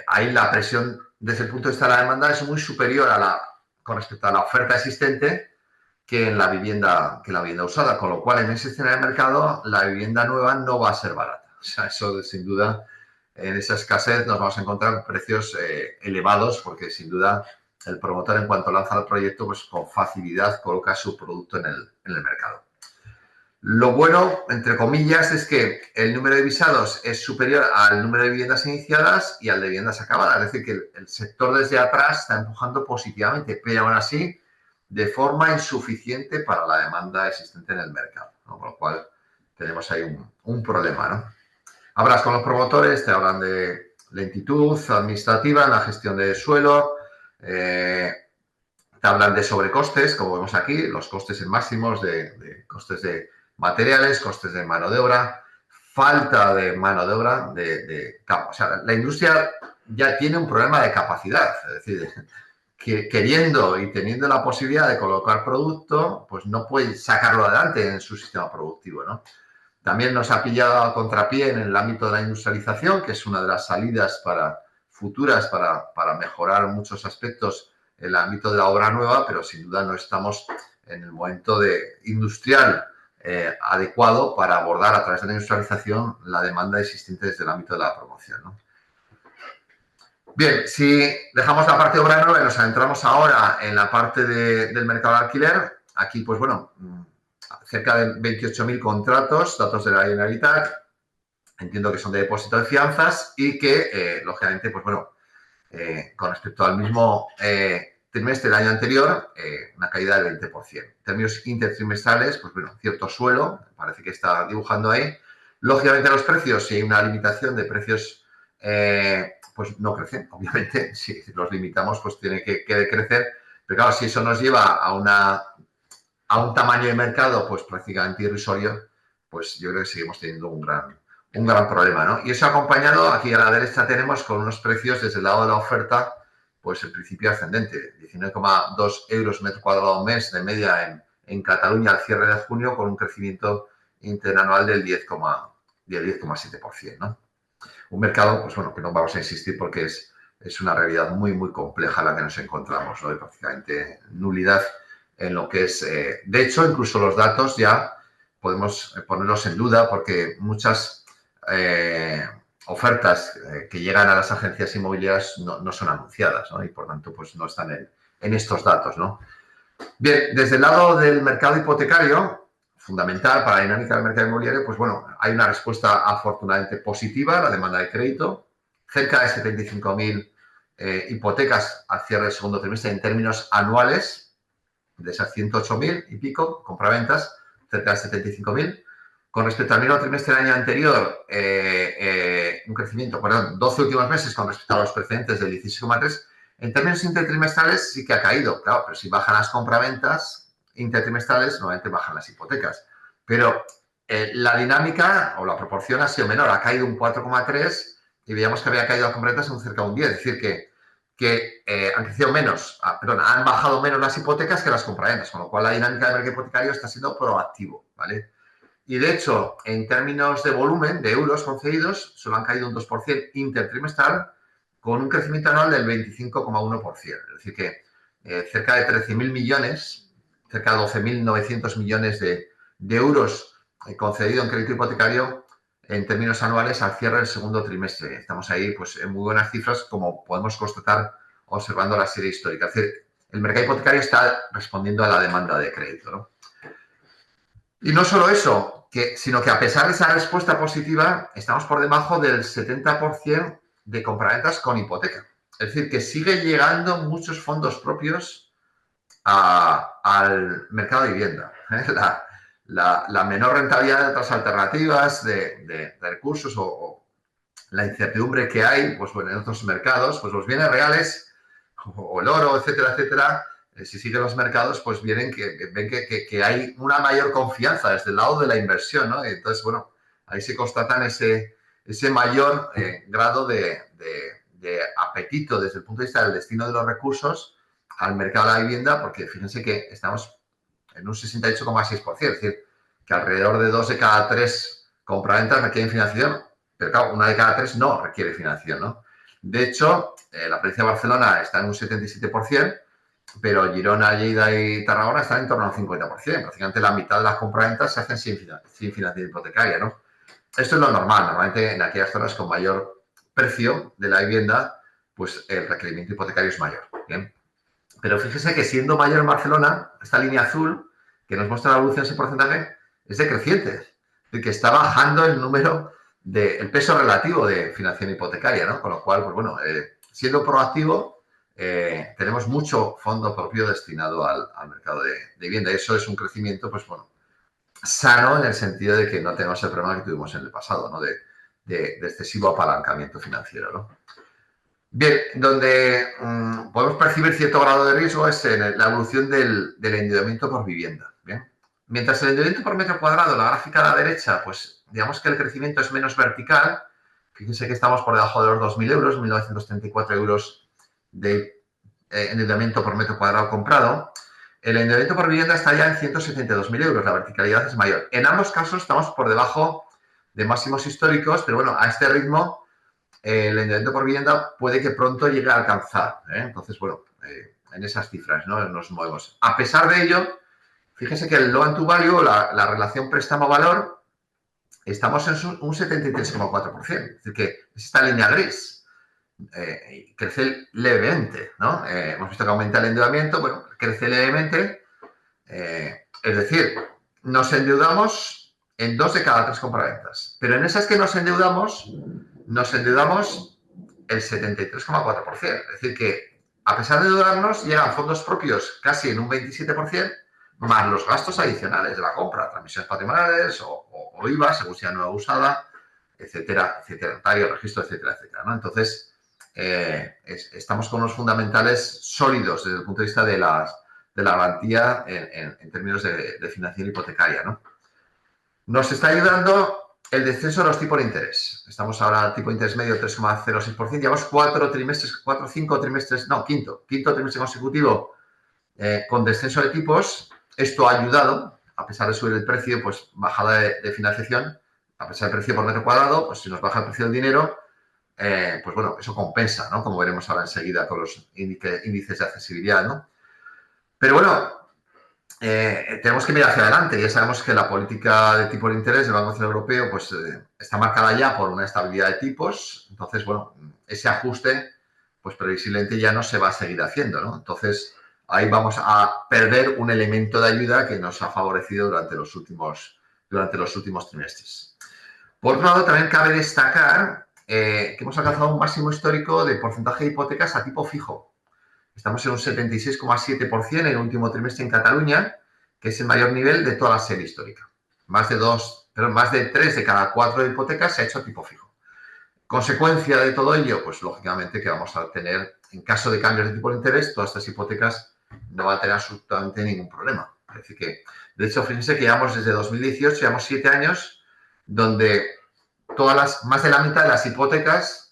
ahí la presión desde el punto de vista de la demanda es muy superior con respecto a la oferta existente que la vivienda usada, con lo cual en ese escenario de mercado la vivienda nueva no va a ser barata. O sea, eso sin duda, en esa escasez nos vamos a encontrar precios elevados porque sin duda el promotor en cuanto lanza el proyecto pues con facilidad coloca su producto en el mercado. Lo bueno, entre comillas, es que el número de visados es superior al número de viviendas iniciadas y al de viviendas acabadas. Es decir, que el sector desde atrás está empujando positivamente, pero aún así de forma insuficiente para la demanda existente en el mercado, ¿no? Con lo cual tenemos ahí un problema, ¿no? Hablas con los promotores, te hablan de lentitud administrativa en la gestión de suelo, te hablan de sobrecostes, como vemos aquí, los costes en máximos de costes de materiales, costes de mano de obra, falta de mano de obra, o sea, la industria ya tiene un problema de capacidad, es decir, que queriendo y teniendo la posibilidad de colocar producto, pues no puede sacarlo adelante en su sistema productivo, ¿no? También nos ha pillado a contrapié en el ámbito de la industrialización, que es una de las salidas futuras para mejorar muchos aspectos en el ámbito de la obra nueva, pero sin duda no estamos en el momento industrial adecuado para abordar a través de la industrialización la demanda existente desde el ámbito de la promoción, ¿no? Bien, si dejamos la parte de obra nueva y nos adentramos ahora en la parte del mercado de alquiler, aquí, pues bueno, cerca de 28.000 contratos, datos de la Generalitat, entiendo que son de depósito de fianzas y que, lógicamente, pues bueno, con respecto al mismo trimestre del año anterior, una caída del 20%. En términos intertrimestrales, pues bueno, cierto suelo, parece que está dibujando ahí. Lógicamente los precios, si hay una limitación de precios, pues no crecen, obviamente. Si los limitamos, pues tiene que decrecer. Pero claro, si eso nos lleva a un tamaño de mercado pues prácticamente irrisorio, pues yo creo que seguimos teniendo un gran problema, ¿no? Y eso acompañado, aquí a la derecha tenemos con unos precios desde el lado de la oferta, pues el principio ascendente, 19,2 euros metro cuadrado mes de media en Cataluña al cierre de junio, con un crecimiento interanual del 10,7%, ¿no? Un mercado, pues bueno, que no vamos a insistir porque es una realidad muy, muy compleja la que nos encontramos, ¿no? De prácticamente nulidad en lo que es... de hecho, incluso los datos ya podemos ponerlos en duda porque muchas ofertas que llegan a las agencias inmobiliarias no son anunciadas, ¿no? Y por tanto, pues no están en estos datos, ¿no? Bien, desde el lado del mercado hipotecario, fundamental para la dinámica del mercado inmobiliario, pues bueno, hay una respuesta afortunadamente positiva a la demanda de crédito. Cerca de 75.000 hipotecas al cierre del segundo trimestre en términos anuales, de esas 108.000 y pico compraventas, cerca de 75.000. Con respecto al mismo trimestre del año anterior, un crecimiento, 12 últimos meses con respecto a los precedentes del 16,3. En términos intertrimestrales sí que ha caído, claro, pero si bajan las compraventas intertrimestrales, normalmente bajan las hipotecas. Pero la dinámica o la proporción ha sido menor, ha caído un 4,3 y veíamos que había caído las compraventas en cerca de un 10, es decir, que han crecido menos, han bajado menos las hipotecas que las compraventas, con lo cual la dinámica del mercado hipotecario está siendo proactivo, ¿vale? Y de hecho, en términos de volumen, de euros concedidos, solo han caído un 2% intertrimestral, con un crecimiento anual del 25,1%. Es decir, que cerca de 13.000 millones, cerca de 12.900 millones de euros concedido en crédito hipotecario en términos anuales al cierre del segundo trimestre. Estamos ahí pues, en muy buenas cifras, como podemos constatar observando la serie histórica. Es decir, el mercado hipotecario está respondiendo a la demanda de crédito, ¿no? Y no solo eso, sino que a pesar de esa respuesta positiva, estamos por debajo del 70% de compraventas con hipoteca. Es decir, que sigue llegando muchos fondos propios al mercado de vivienda. La menor rentabilidad de otras alternativas de recursos o la incertidumbre que hay pues, bueno, en otros mercados, pues los bienes reales o el oro, etcétera, etcétera, si siguen los mercados, pues ven que hay una mayor confianza desde el lado de la inversión, ¿no? Entonces, bueno, ahí se constatan ese mayor grado de apetito desde el punto de vista del destino de los recursos al mercado de la vivienda, porque fíjense que estamos en un 68,6%, es decir, que alrededor de 2 de cada 3 compraventas requieren financiación, pero claro, 1 de cada 3 no requiere financiación, ¿no? De hecho, la provincia de Barcelona está en un 77%, pero Girona, Lleida y Tarragona están en torno al 50%. Prácticamente la mitad de las compraventas se hacen sin financiación hipotecaria, ¿no? Esto es lo normal. Normalmente en aquellas zonas con mayor precio de la vivienda, pues el requerimiento hipotecario es mayor. ¿Bien? Pero fíjese que siendo mayor en Barcelona, esta línea azul que nos muestra la evolución de ese porcentaje es decreciente. Es decir, que está bajando el el peso relativo de financiación hipotecaria, ¿no? Con lo cual, pues bueno, siendo proactivo, tenemos mucho fondo propio destinado al mercado de vivienda. Y eso es un crecimiento, pues bueno, sano en el sentido de que no tenemos el problema que tuvimos en el pasado, ¿no? De de excesivo apalancamiento financiero, ¿no? Bien, donde podemos percibir cierto grado de riesgo es en la evolución del endeudamiento por vivienda. ¿Bien? Mientras el endeudamiento por metro cuadrado, la gráfica a la derecha, pues digamos que el crecimiento es menos vertical. Fíjense que estamos por debajo de los 2.000 euros, 1.934 euros de endeudamiento por metro cuadrado comprado. El endeudamiento por vivienda está ya en 172.000 euros, la verticalidad es mayor. En ambos casos estamos por debajo de máximos históricos, pero bueno, a este ritmo el endeudamiento por vivienda puede que pronto llegue a alcanzar. Entonces, bueno, en esas cifras, ¿no?, nos movemos. A pesar de ello, fíjese que el loan to value, la relación préstamo-valor, estamos en un 73,4%. Es decir, que es esta línea gris. Crece levemente, ¿no? Hemos visto que aumenta el endeudamiento, bueno, crece levemente. Es decir, nos endeudamos en 2 de cada 3 compraventas. Pero en esas que nos endeudamos el 73,4%. Es decir, que a pesar de endeudarnos, llegan fondos propios casi en un 27%, más los gastos adicionales de la compra, transmisiones patrimoniales o IVA, según sea nueva o usada, etcétera, etcétera, notario, registro, etcétera, etcétera, ¿no? Entonces, estamos con unos fundamentales sólidos desde el punto de vista de la garantía en términos de financiación hipotecaria, ¿no? Nos está ayudando el descenso de los tipos de interés. Estamos ahora a tipo de interés medio 3,06%. Llevamos quinto trimestre consecutivo con descenso de tipos. Esto ha ayudado, a pesar de subir el precio, pues bajada de financiación, a pesar del precio por metro cuadrado, pues si nos baja el precio del dinero, pues bueno, eso compensa, ¿no? Como veremos ahora enseguida con los índices de accesibilidad, ¿no? Pero bueno, tenemos que mirar hacia adelante. Ya sabemos que la política de tipo de interés del Banco Central Europeo pues, está marcada ya por una estabilidad de tipos. Entonces, bueno, ese ajuste pues previsiblemente ya no se va a seguir haciendo, ¿no? Entonces, ahí vamos a perder un elemento de ayuda que nos ha favorecido durante los últimos trimestres. Por otro lado, también cabe destacar que hemos alcanzado un máximo histórico de porcentaje de hipotecas a tipo fijo. Estamos en un 76,7% en el último trimestre en Cataluña, que es el mayor nivel de toda la serie histórica. Más de 3 de cada 4 hipotecas se ha hecho a tipo fijo. Consecuencia de todo ello, pues lógicamente que vamos a tener, en caso de cambios de tipo de interés, todas estas hipotecas no van a tener absolutamente ningún problema. Es decir que, de hecho, fíjense que llevamos desde 2018, llevamos 7 años, donde más de la mitad de las hipotecas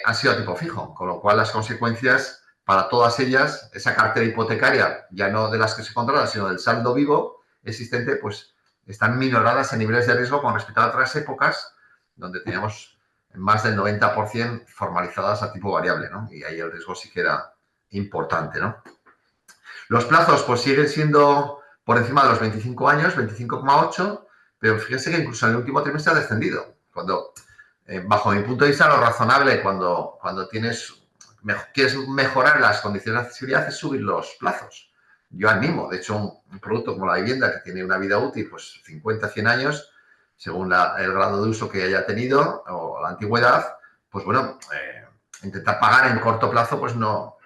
han sido a tipo fijo, con lo cual las consecuencias para todas ellas, esa cartera hipotecaria, ya no de las que se controlan, sino del saldo vivo existente, pues están minoradas en niveles de riesgo con respecto a otras épocas donde teníamos más del 90% formalizadas a tipo variable, ¿no? Y ahí el riesgo sí que era importante, ¿no? Los plazos pues siguen siendo por encima de los 25 años, 25,8, pero fíjense que incluso en el último trimestre ha descendido. Cuando, bajo mi punto de vista, lo razonable cuando quieres mejorar las condiciones de accesibilidad es subir los plazos. Yo animo, de hecho, un producto como la vivienda que tiene una vida útil, pues 50, 100 años, según el grado de uso que haya tenido o la antigüedad, pues bueno, intentar pagar en corto plazo, pues no,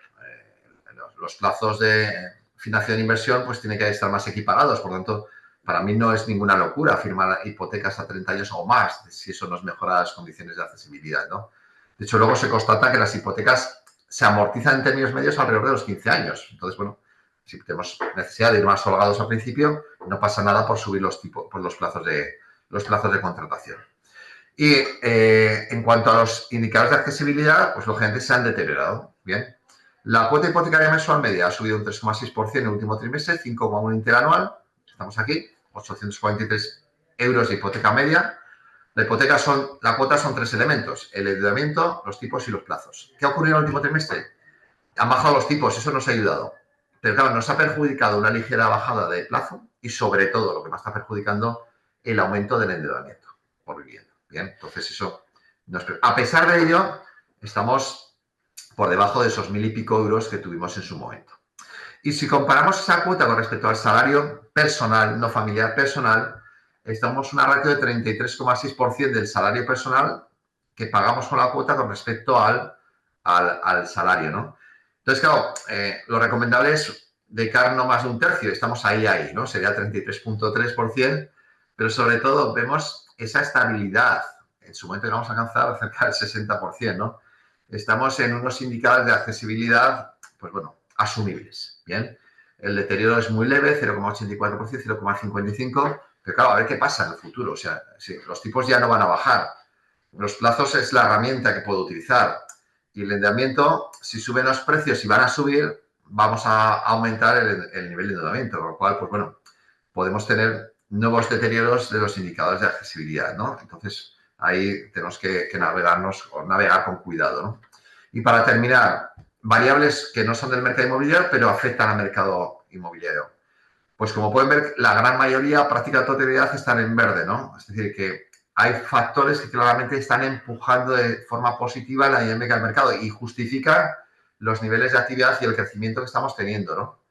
los plazos de financiación e inversión pues tienen que estar más equiparados, por lo tanto, para mí no es ninguna locura firmar hipotecas a 30 años o más, si eso nos mejora las condiciones de accesibilidad, ¿no? De hecho, luego se constata que las hipotecas se amortizan en términos medios alrededor de los 15 años. Entonces, bueno, si tenemos necesidad de ir más holgados al principio, no pasa nada por subir los plazos de contratación. Y en cuanto a los indicadores de accesibilidad, pues lógicamente se han deteriorado. Bien. La cuota hipotecaria mensual media ha subido un 3,6% en el último trimestre, 5,1% interanual. Estamos aquí, 843 euros de hipoteca media. La cuota son 3 elementos: el endeudamiento, los tipos y los plazos. ¿Qué ha ocurrido en el último trimestre? Han bajado los tipos, eso nos ha ayudado. Pero claro, nos ha perjudicado una ligera bajada de plazo y sobre todo lo que más está perjudicando, el aumento del endeudamiento por vivienda. Bien, entonces eso, a pesar de ello, estamos por debajo de esos 1.000 y pico euros que tuvimos en su momento. Y si comparamos esa cuota con respecto al salario personal, no familiar, personal, estamos en una ratio de 33,6% del salario personal que pagamos con la cuota con respecto al salario, ¿no? Entonces, claro, lo recomendable es dedicar no más de un tercio. Estamos ahí, ¿no? Sería 33,3%, pero sobre todo vemos esa estabilidad en su momento llegamos a alcanzar cerca del 60%, ¿no? Estamos en unos indicadores de accesibilidad, pues bueno, asumibles, ¿bien? El deterioro es muy leve, 0,84%, 0,55%, pero claro, a ver qué pasa en el futuro. O sea, si los tipos ya no van a bajar. Los plazos es la herramienta que puedo utilizar. Y el endeudamiento, si suben los precios y van a subir, vamos a aumentar el nivel de endeudamiento, con lo cual, pues bueno, podemos tener nuevos deterioros de los indicadores de accesibilidad, ¿no? Entonces, ahí tenemos que navegar con cuidado, ¿no? Y para terminar, variables que no son del mercado inmobiliario, pero afectan al mercado inmobiliario. Pues como pueden ver, la gran mayoría, práctica totalidad, están en verde, ¿no? Es decir, que hay factores que claramente están empujando de forma positiva la dinámica del mercado y justifican los niveles de actividad y el crecimiento que estamos teniendo, ¿no?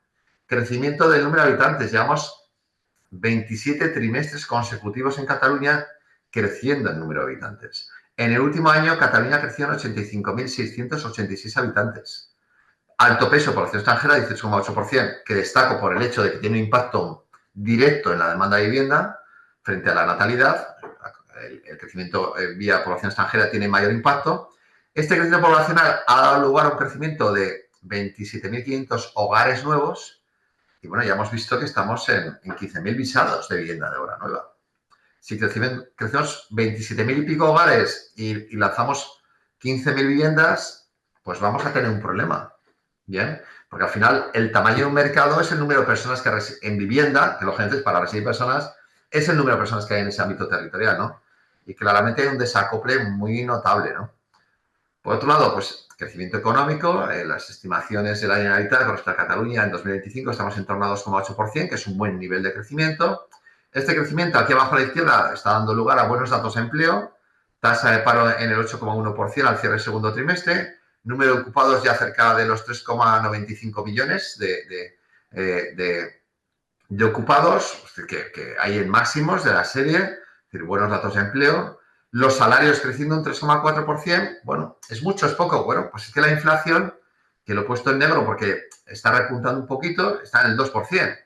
Crecimiento del número de habitantes. Llevamos 27 trimestres consecutivos en Cataluña creciendo el número de habitantes. En el último año, Cataluña creció en 85.686 habitantes. Alto peso población extranjera, 18,8%, que destaco por el hecho de que tiene un impacto directo en la demanda de vivienda frente a la natalidad. El crecimiento vía población extranjera tiene mayor impacto. Este crecimiento poblacional ha dado lugar a un crecimiento de 27.500 hogares nuevos y bueno, ya hemos visto que estamos en 15.000 visados de vivienda de obra nueva. Si crecemos 27.000 y pico hogares y lanzamos 15.000 viviendas, pues vamos a tener un problema. Bien, porque al final el tamaño de un mercado es el número de personas que en vivienda, que lógicamente para residir personas, es el número de personas que hay en ese ámbito territorial, ¿no? Y claramente hay un desacople muy notable, ¿no? Por otro lado, pues crecimiento económico, las estimaciones de la Generalitat con respecto a Cataluña en 2025 estamos en torno a 2,8%, que es un buen nivel de crecimiento. Este crecimiento aquí abajo a la izquierda está dando lugar a buenos datos de empleo, tasa de paro en el 8,1% al cierre del segundo trimestre, número de ocupados ya cerca de los 3,95 millones de ocupados, que hay en máximos de la serie, es decir, buenos datos de empleo. Los salarios creciendo un 3,4%, bueno, ¿es mucho, es poco? Bueno, pues es que la inflación, que lo he puesto en negro porque está repuntando un poquito, está en el 2%.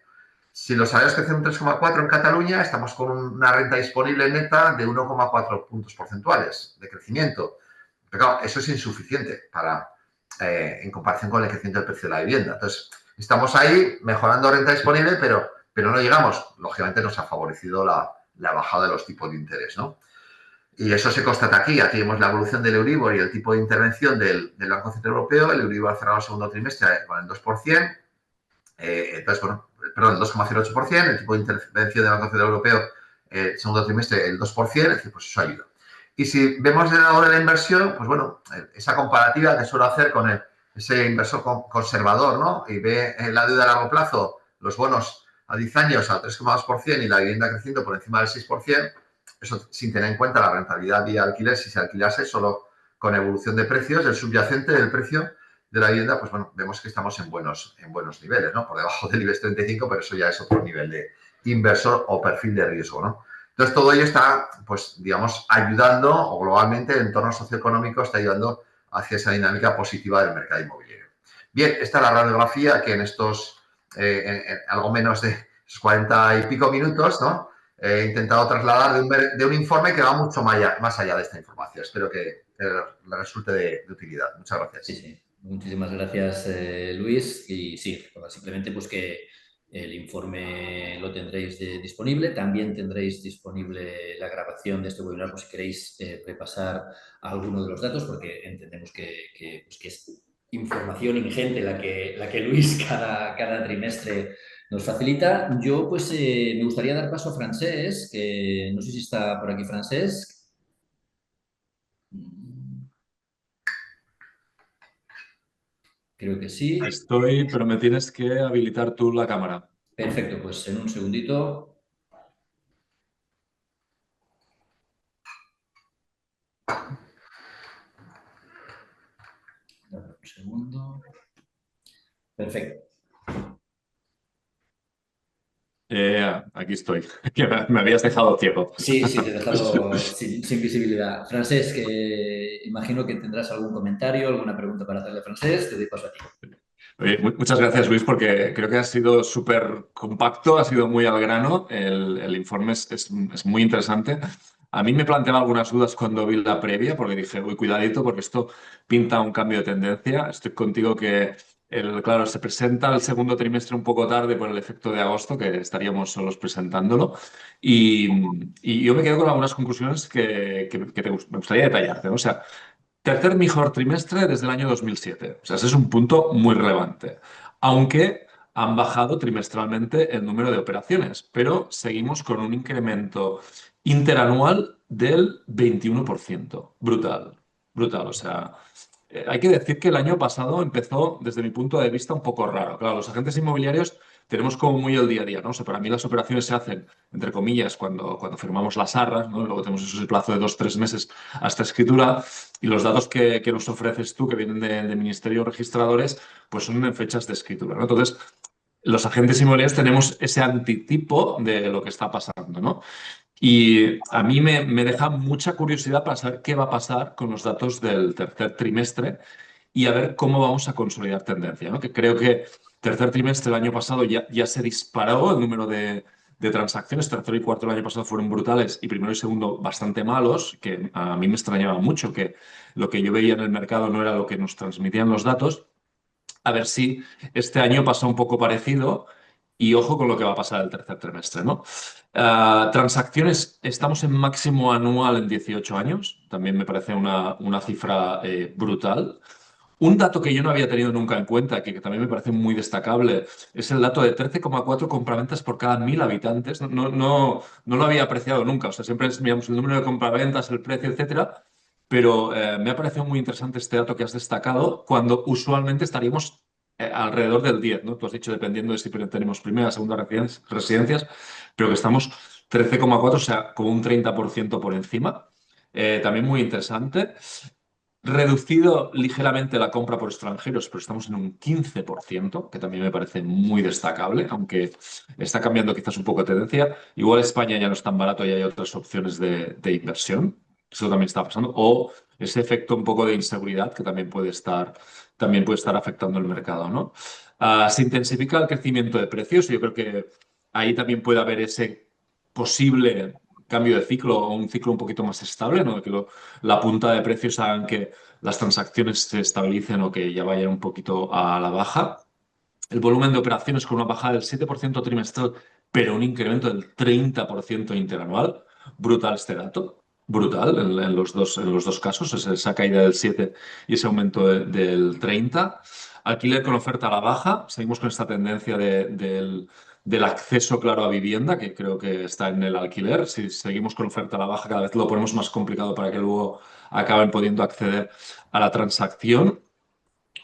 Si los salarios crecen un 3,4% en Cataluña, estamos con una renta disponible neta de 1,4 puntos porcentuales de crecimiento. Pero claro, eso es insuficiente en comparación con el crecimiento del precio de la vivienda. Entonces, estamos ahí mejorando renta disponible, pero no llegamos. Lógicamente nos ha favorecido la bajada de los tipos de interés, ¿no? Y eso se constata aquí. Aquí vemos la evolución del Euribor y el tipo de intervención del Banco Central Europeo. El Euribor ha cerrado el segundo trimestre con el 2%. Entonces, bueno, perdón, el 2,08%. El tipo de intervención del Banco Central Europeo el segundo trimestre el 2%. Es decir, pues eso ayuda. Y si vemos el lado de la inversión, pues bueno, esa comparativa que suelo hacer con ese inversor conservador, ¿no? Y ve la deuda a largo plazo, los bonos a 10 años al 3,2% y la vivienda creciendo por encima del 6%, eso sin tener en cuenta la rentabilidad vía alquiler, si se alquilase solo con evolución de precios, el subyacente del precio de la vivienda, pues bueno, vemos que estamos en buenos niveles, ¿no? Por debajo del IBEX 35, pero eso ya es otro nivel de inversor o perfil de riesgo, ¿no? Entonces, todo ello está, pues, digamos, ayudando, o globalmente el entorno socioeconómico está ayudando hacia esa dinámica positiva del mercado inmobiliario. Bien, esta es la radiografía que en estos, en algo menos de 40 y pico minutos, ¿no? He intentado trasladar de un informe que va mucho más allá de esta información. Espero que le resulte de utilidad. Muchas gracias. Sí, sí. Muchísimas gracias, Luis. Y sí, simplemente pues que el informe lo tendréis disponible. También tendréis disponible la grabación de este webinar por si queréis repasar alguno de los datos, porque entendemos que es información ingente la que Luis cada trimestre nos facilita. Yo pues me gustaría dar paso a Francesc, que no sé si está por aquí Francesc. Creo que sí. Estoy, pero me tienes que habilitar tú la cámara. Perfecto, pues en un segundito. Dame un segundo. Perfecto. Aquí estoy. Me habías dejado ciego. Sí, te he dejado sin visibilidad. Francesc, imagino que tendrás algún comentario, alguna pregunta para hacerle a Francesc. Te doy paso a ti. Oye, muchas gracias, Luis, porque creo que ha sido súper compacto, ha sido muy al grano. El informe es muy interesante. A mí me planteaba algunas dudas cuando vi la previa, porque dije, uy, cuidadito, porque esto pinta un cambio de tendencia. Estoy contigo que, claro, se presenta el segundo trimestre un poco tarde por el efecto de agosto, que estaríamos solos presentándolo. Y, y yo me quedo con algunas conclusiones me gustaría detallarte, ¿no? O sea, tercer mejor trimestre desde el año 2007. O sea, ese es un punto muy relevante. Aunque han bajado trimestralmente el número de operaciones, pero seguimos con un incremento interanual del 21%. Brutal, brutal. O sea, hay que decir que el año pasado empezó, desde mi punto de vista, un poco raro. Claro, los agentes inmobiliarios tenemos como muy el día a día, ¿no? O sea, para mí las operaciones se hacen, entre comillas, cuando firmamos las arras, ¿no? Luego tenemos ese plazo de 2 o 3 meses hasta escritura y los datos que nos ofreces tú, que vienen de ministerios registradores, pues son en fechas de escritura, ¿no? Entonces, los agentes inmobiliarios tenemos ese antitipo de lo que está pasando, ¿no? Y a mí me deja mucha curiosidad para saber qué va a pasar con los datos del tercer trimestre y a ver cómo vamos a consolidar tendencia, ¿no? Que creo que tercer trimestre del año pasado ya se disparó el número de transacciones. Tercero y cuarto del año pasado fueron brutales y primero y segundo bastante malos, que a mí me extrañaba mucho que lo que yo veía en el mercado no era lo que nos transmitían los datos. A ver si este año pasa un poco parecido y ojo con lo que va a pasar el tercer trimestre, ¿no? Transacciones, estamos en máximo anual en 18 años, también me parece una cifra brutal. Un dato que yo no había tenido nunca en cuenta, que también me parece muy destacable, es el dato de 13,4 compraventas por cada 1.000 habitantes. No lo había apreciado nunca. O sea, siempre miramos el número de compraventas, el precio, etcétera. Pero me ha parecido muy interesante este dato que has destacado, cuando usualmente estaríamos alrededor del 10, ¿no? Tú has dicho, dependiendo de si tenemos primera, segunda residencias, pero que estamos 13,4, o sea, como un 30% por encima. También muy interesante. Reducido ligeramente la compra por extranjeros, pero estamos en un 15%, que también me parece muy destacable, aunque está cambiando quizás un poco de tendencia. Igual España ya no es tan barato y hay otras opciones de inversión. Eso también está pasando. O ese efecto un poco de inseguridad que también puede estar afectando el mercado, ¿no? Se intensifica el crecimiento de precios y yo creo que ahí también puede haber ese posible cambio de ciclo o un ciclo un poquito más estable, ¿no? Que la punta de precios hagan que las transacciones se estabilicen o que ya vayan un poquito a la baja. El volumen de operaciones con una bajada del 7% trimestral, pero un incremento del 30% interanual. Brutal este dato. Brutal en los dos casos, esa caída del 7 y ese aumento del 30. Alquiler con oferta a la baja. Seguimos con esta tendencia del acceso claro a vivienda, que creo que está en el alquiler. Si seguimos con oferta a la baja, cada vez lo ponemos más complicado para que luego acaben pudiendo acceder a la transacción.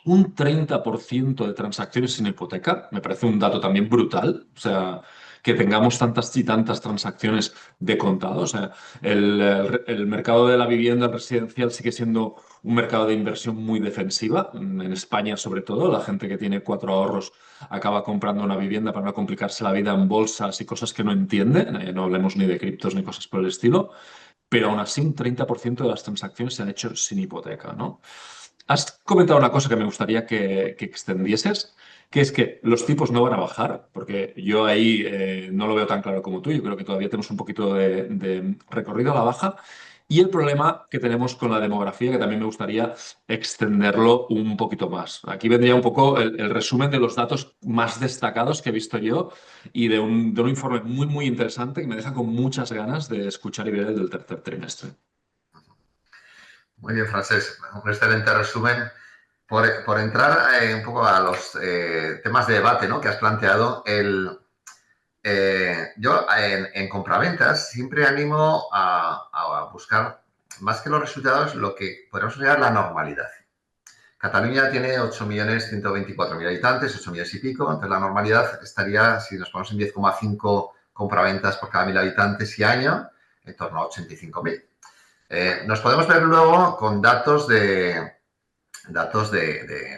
Un 30% de transacciones sin hipoteca, me parece un dato también brutal. O sea, que tengamos tantas y tantas transacciones de contado. O sea, el mercado de la vivienda residencial sigue siendo un mercado de inversión muy defensiva. En España, sobre todo, la gente que tiene 4 ahorros acaba comprando una vivienda para no complicarse la vida en bolsas y cosas que no entiende. No hablemos ni de criptos ni cosas por el estilo. Pero aún así, un 30% de las transacciones se han hecho sin hipoteca, ¿no? Has comentado una cosa que me gustaría que extendieses, que es que los tipos no van a bajar, porque yo ahí no lo veo tan claro como tú. Yo creo que todavía tenemos un poquito de recorrido a la baja. Y el problema que tenemos con la demografía, que también me gustaría extenderlo un poquito más. Aquí vendría un poco el resumen de los datos más destacados que he visto yo y de un informe muy, muy interesante que me deja con muchas ganas de escuchar y ver el del tercer trimestre. Muy bien, Francesc. Un excelente resumen. Por entrar un poco a los temas de debate, ¿no?, que has planteado, yo en compraventas siempre animo a buscar, más que los resultados, lo que podemos considerar la normalidad. Cataluña tiene 8.124.000 habitantes, 8 millones y pico. Entonces, la normalidad estaría, si nos ponemos en 10,5 compraventas por cada 1.000 habitantes y año, en torno a 85.000. Nos podemos ver luego con datos de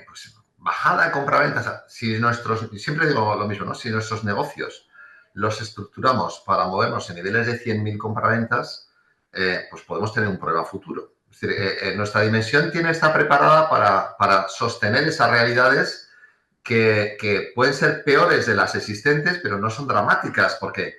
pues, bajada de compraventas. Siempre digo lo mismo, ¿no? Si nuestros negocios los estructuramos para movernos en niveles de 100.000 compraventas, pues podemos tener un problema futuro. Es decir, nuestra dimensión está preparada para sostener esas realidades que pueden ser peores de las existentes, pero no son dramáticas, porque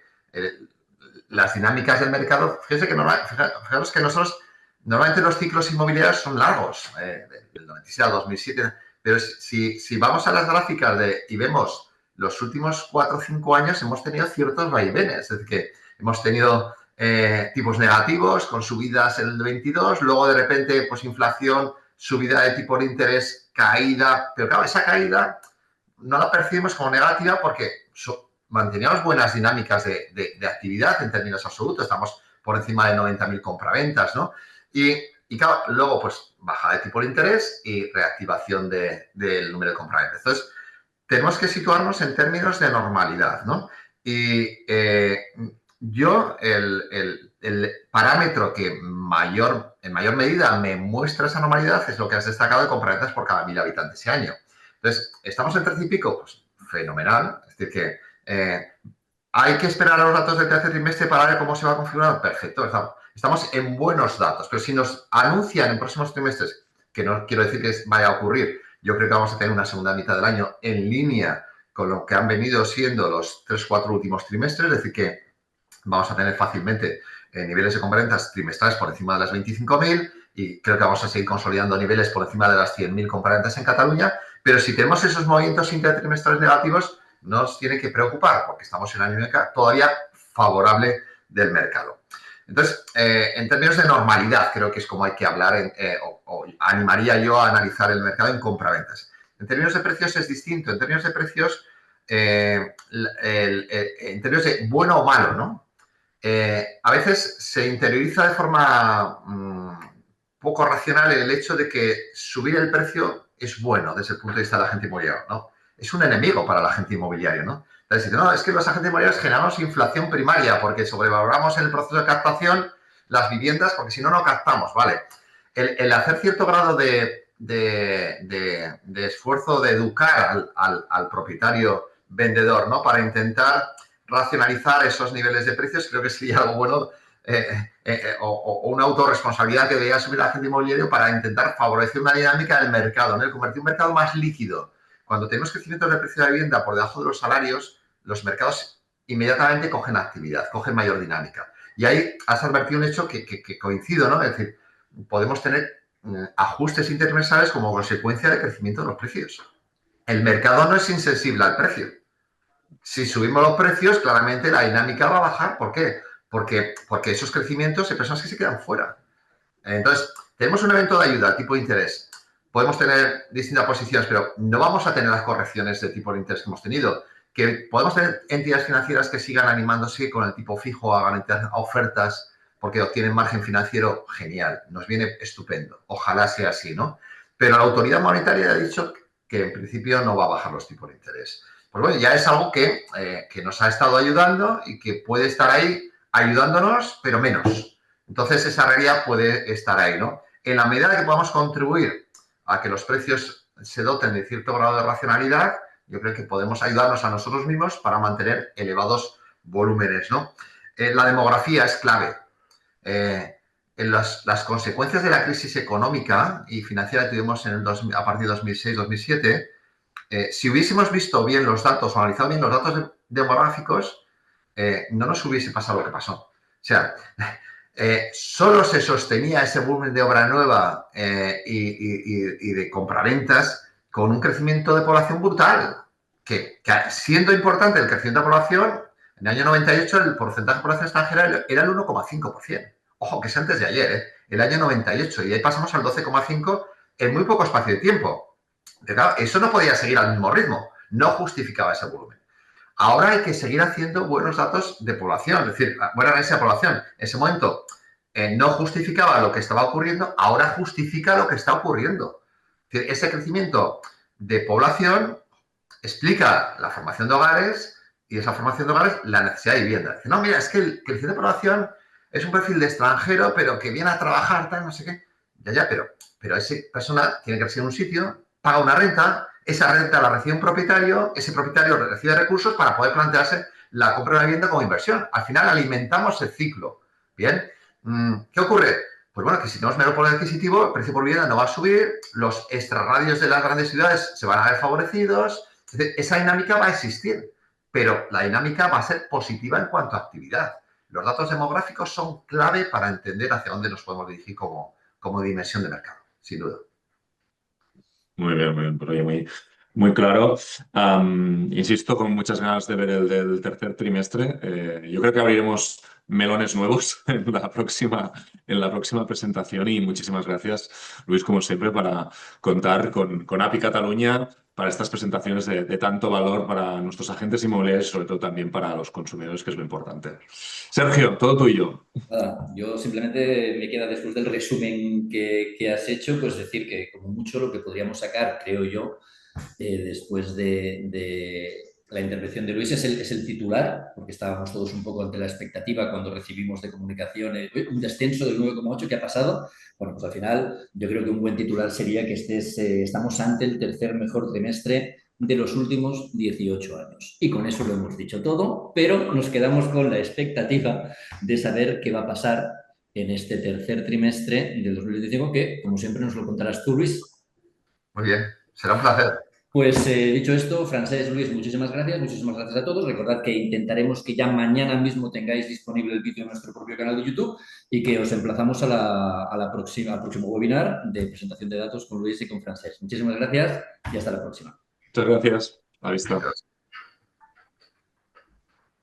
las dinámicas del mercado, fijaros que nosotros, normalmente los ciclos inmobiliarios son largos, del 97 al 2007, pero si vamos a las gráficas y vemos los últimos 4 o 5 años, hemos tenido ciertos vaivenes, es decir, que hemos tenido tipos negativos con subidas en el 22, luego de repente pues inflación, subida de tipo de interés, caída, pero claro, esa caída no la percibimos como negativa porque manteníamos buenas dinámicas de actividad en términos absolutos, estamos por encima de 90.000 compraventas, ¿no? Y claro, luego pues baja de tipo de interés y reactivación del número de compraventas. Entonces, tenemos que situarnos en términos de normalidad, ¿no? Y yo, el parámetro que en mayor medida me muestra esa normalidad es lo que has destacado de compraventas por cada 1.000 habitantes ese año. Entonces, ¿estamos en 13 y pico? Pues fenomenal. Es decir, que hay que esperar a los datos del tercer trimestre para ver cómo se va configurando. Perfecto, estamos en buenos datos. Pero si nos anuncian en próximos trimestres, que no quiero decir que vaya a ocurrir, yo creo que vamos a tener una segunda mitad del año en línea con lo que han venido siendo los 3-4 últimos trimestres, es decir, que vamos a tener fácilmente niveles de compraventas trimestrales por encima de las 25.000 y creo que vamos a seguir consolidando niveles por encima de las 100.000 compraventas en Cataluña, pero si tenemos esos movimientos intertrimestrales negativos, nos tiene que preocupar porque estamos en año todavía favorable del mercado. Entonces, en términos de normalidad, creo que es como hay que hablar o animaría yo a analizar el mercado en compraventas. En términos de precios es distinto. En términos de precios, en términos de bueno o malo, ¿no? A veces se interioriza de forma poco racional el hecho de que subir el precio es bueno desde el punto de vista del agente inmobiliario, ¿no? Es un enemigo para el agente inmobiliario, ¿no? Entonces, no, es que los agentes inmobiliarios generamos inflación primaria porque sobrevaloramos en el proceso de captación las viviendas porque si no, no captamos, ¿vale? El hacer cierto grado de esfuerzo de educar al propietario vendedor, ¿no? Para intentar racionalizar esos niveles de precios, creo que sería algo bueno o una autorresponsabilidad que debería asumir el agente inmobiliario para intentar favorecer una dinámica del mercado, ¿no? El convertir un mercado más líquido. Cuando tenemos crecimientos del precio de la vivienda por debajo de los salarios, los mercados inmediatamente cogen actividad, cogen mayor dinámica. Y ahí has advertido un hecho que coincido, ¿no? Es decir, podemos tener ajustes intertrimestrales como consecuencia del crecimiento de los precios. El mercado no es insensible al precio. Si subimos los precios, claramente la dinámica va a bajar. ¿Por qué? Porque esos crecimientos hay personas que se quedan fuera. Entonces, tenemos un evento de ayuda, tipo de interés. Podemos tener distintas posiciones, pero no vamos a tener las correcciones de tipo de interés que hemos tenido. Que podemos tener entidades financieras que sigan animándose con el tipo fijo a garantizar ofertas porque obtienen margen financiero, genial, nos viene estupendo. Ojalá sea así, ¿no? Pero la autoridad monetaria ha dicho que en principio no va a bajar los tipos de interés. Pues bueno, ya es algo que nos ha estado ayudando y que puede estar ahí ayudándonos, pero menos. Entonces, esa realidad puede estar ahí, ¿no? En la medida que podamos contribuir a que los precios se doten de cierto grado de racionalidad, yo creo que podemos ayudarnos a nosotros mismos para mantener elevados volúmenes, ¿no? La demografía es clave. Las consecuencias de la crisis económica y financiera que tuvimos a partir de 2006-2007, si hubiésemos visto bien los datos o analizado bien los datos demográficos, no nos hubiese pasado lo que pasó. O sea, solo se sostenía ese volumen de obra nueva y de compraventas con un crecimiento de población brutal, que siendo importante el crecimiento de población, en el año 98 el porcentaje de población extranjera era el 1,5%. Ojo, que es antes de ayer, el año 98, y ahí pasamos al 12,5% en muy poco espacio de tiempo. Pero claro, eso no podía seguir al mismo ritmo, no justificaba ese volumen. Ahora hay que seguir haciendo buenos datos de población, es decir, buena análisis de población. En ese momento no justificaba lo que estaba ocurriendo, ahora justifica lo que está ocurriendo. Es decir, ese crecimiento de población explica la formación de hogares y esa formación de hogares la necesidad de vivienda. Dice, no, mira, es que el crecimiento de población es un perfil de extranjero, pero que viene a trabajar, tal, no sé qué. Ya, pero esa persona tiene que residir en un sitio, paga una renta, esa renta la recibe un propietario, ese propietario recibe recursos para poder plantearse la compra de una vivienda como inversión. Al final alimentamos el ciclo. ¿Bien? ¿Qué ocurre? Pues bueno, que si tenemos menor poder adquisitivo, el precio por vivienda no va a subir, los extrarradios de las grandes ciudades se van a ver favorecidos. Es decir, esa dinámica va a existir, pero la dinámica va a ser positiva en cuanto a actividad. Los datos demográficos son clave para entender hacia dónde nos podemos dirigir como dimensión de mercado, sin duda. Muy bien, pero muy claro. Insisto, con muchas ganas de ver el del tercer trimestre. Yo creo que abriremos melones nuevos en la próxima presentación y muchísimas gracias, Luis, como siempre, para contar con API Cataluña para estas presentaciones de tanto valor para nuestros agentes inmobiliarios y sobre todo también para los consumidores, que es lo importante. Sergio, todo tuyo. Nada, yo simplemente me queda después del resumen que has hecho, pues decir que como mucho lo que podríamos sacar, creo yo, después de la intervención de Luis es el titular, porque estábamos todos un poco ante la expectativa cuando recibimos de comunicación un descenso del 9,8. ¿Qué ha pasado? Bueno, pues al final yo creo que un buen titular sería que estamos ante el tercer mejor trimestre de los últimos 18 años. Y con eso lo hemos dicho todo, pero nos quedamos con la expectativa de saber qué va a pasar en este tercer trimestre del 2025, que, como siempre, nos lo contarás tú, Luis. Muy bien, será un placer. Pues dicho esto, Francesc, Luis, muchísimas gracias a todos. Recordad que intentaremos que ya mañana mismo tengáis disponible el vídeo en nuestro propio canal de YouTube y que os emplazamos al próximo webinar de presentación de datos con Luis y con Francesc. Muchísimas gracias y hasta la próxima. Muchas gracias. A la vista. Adiós.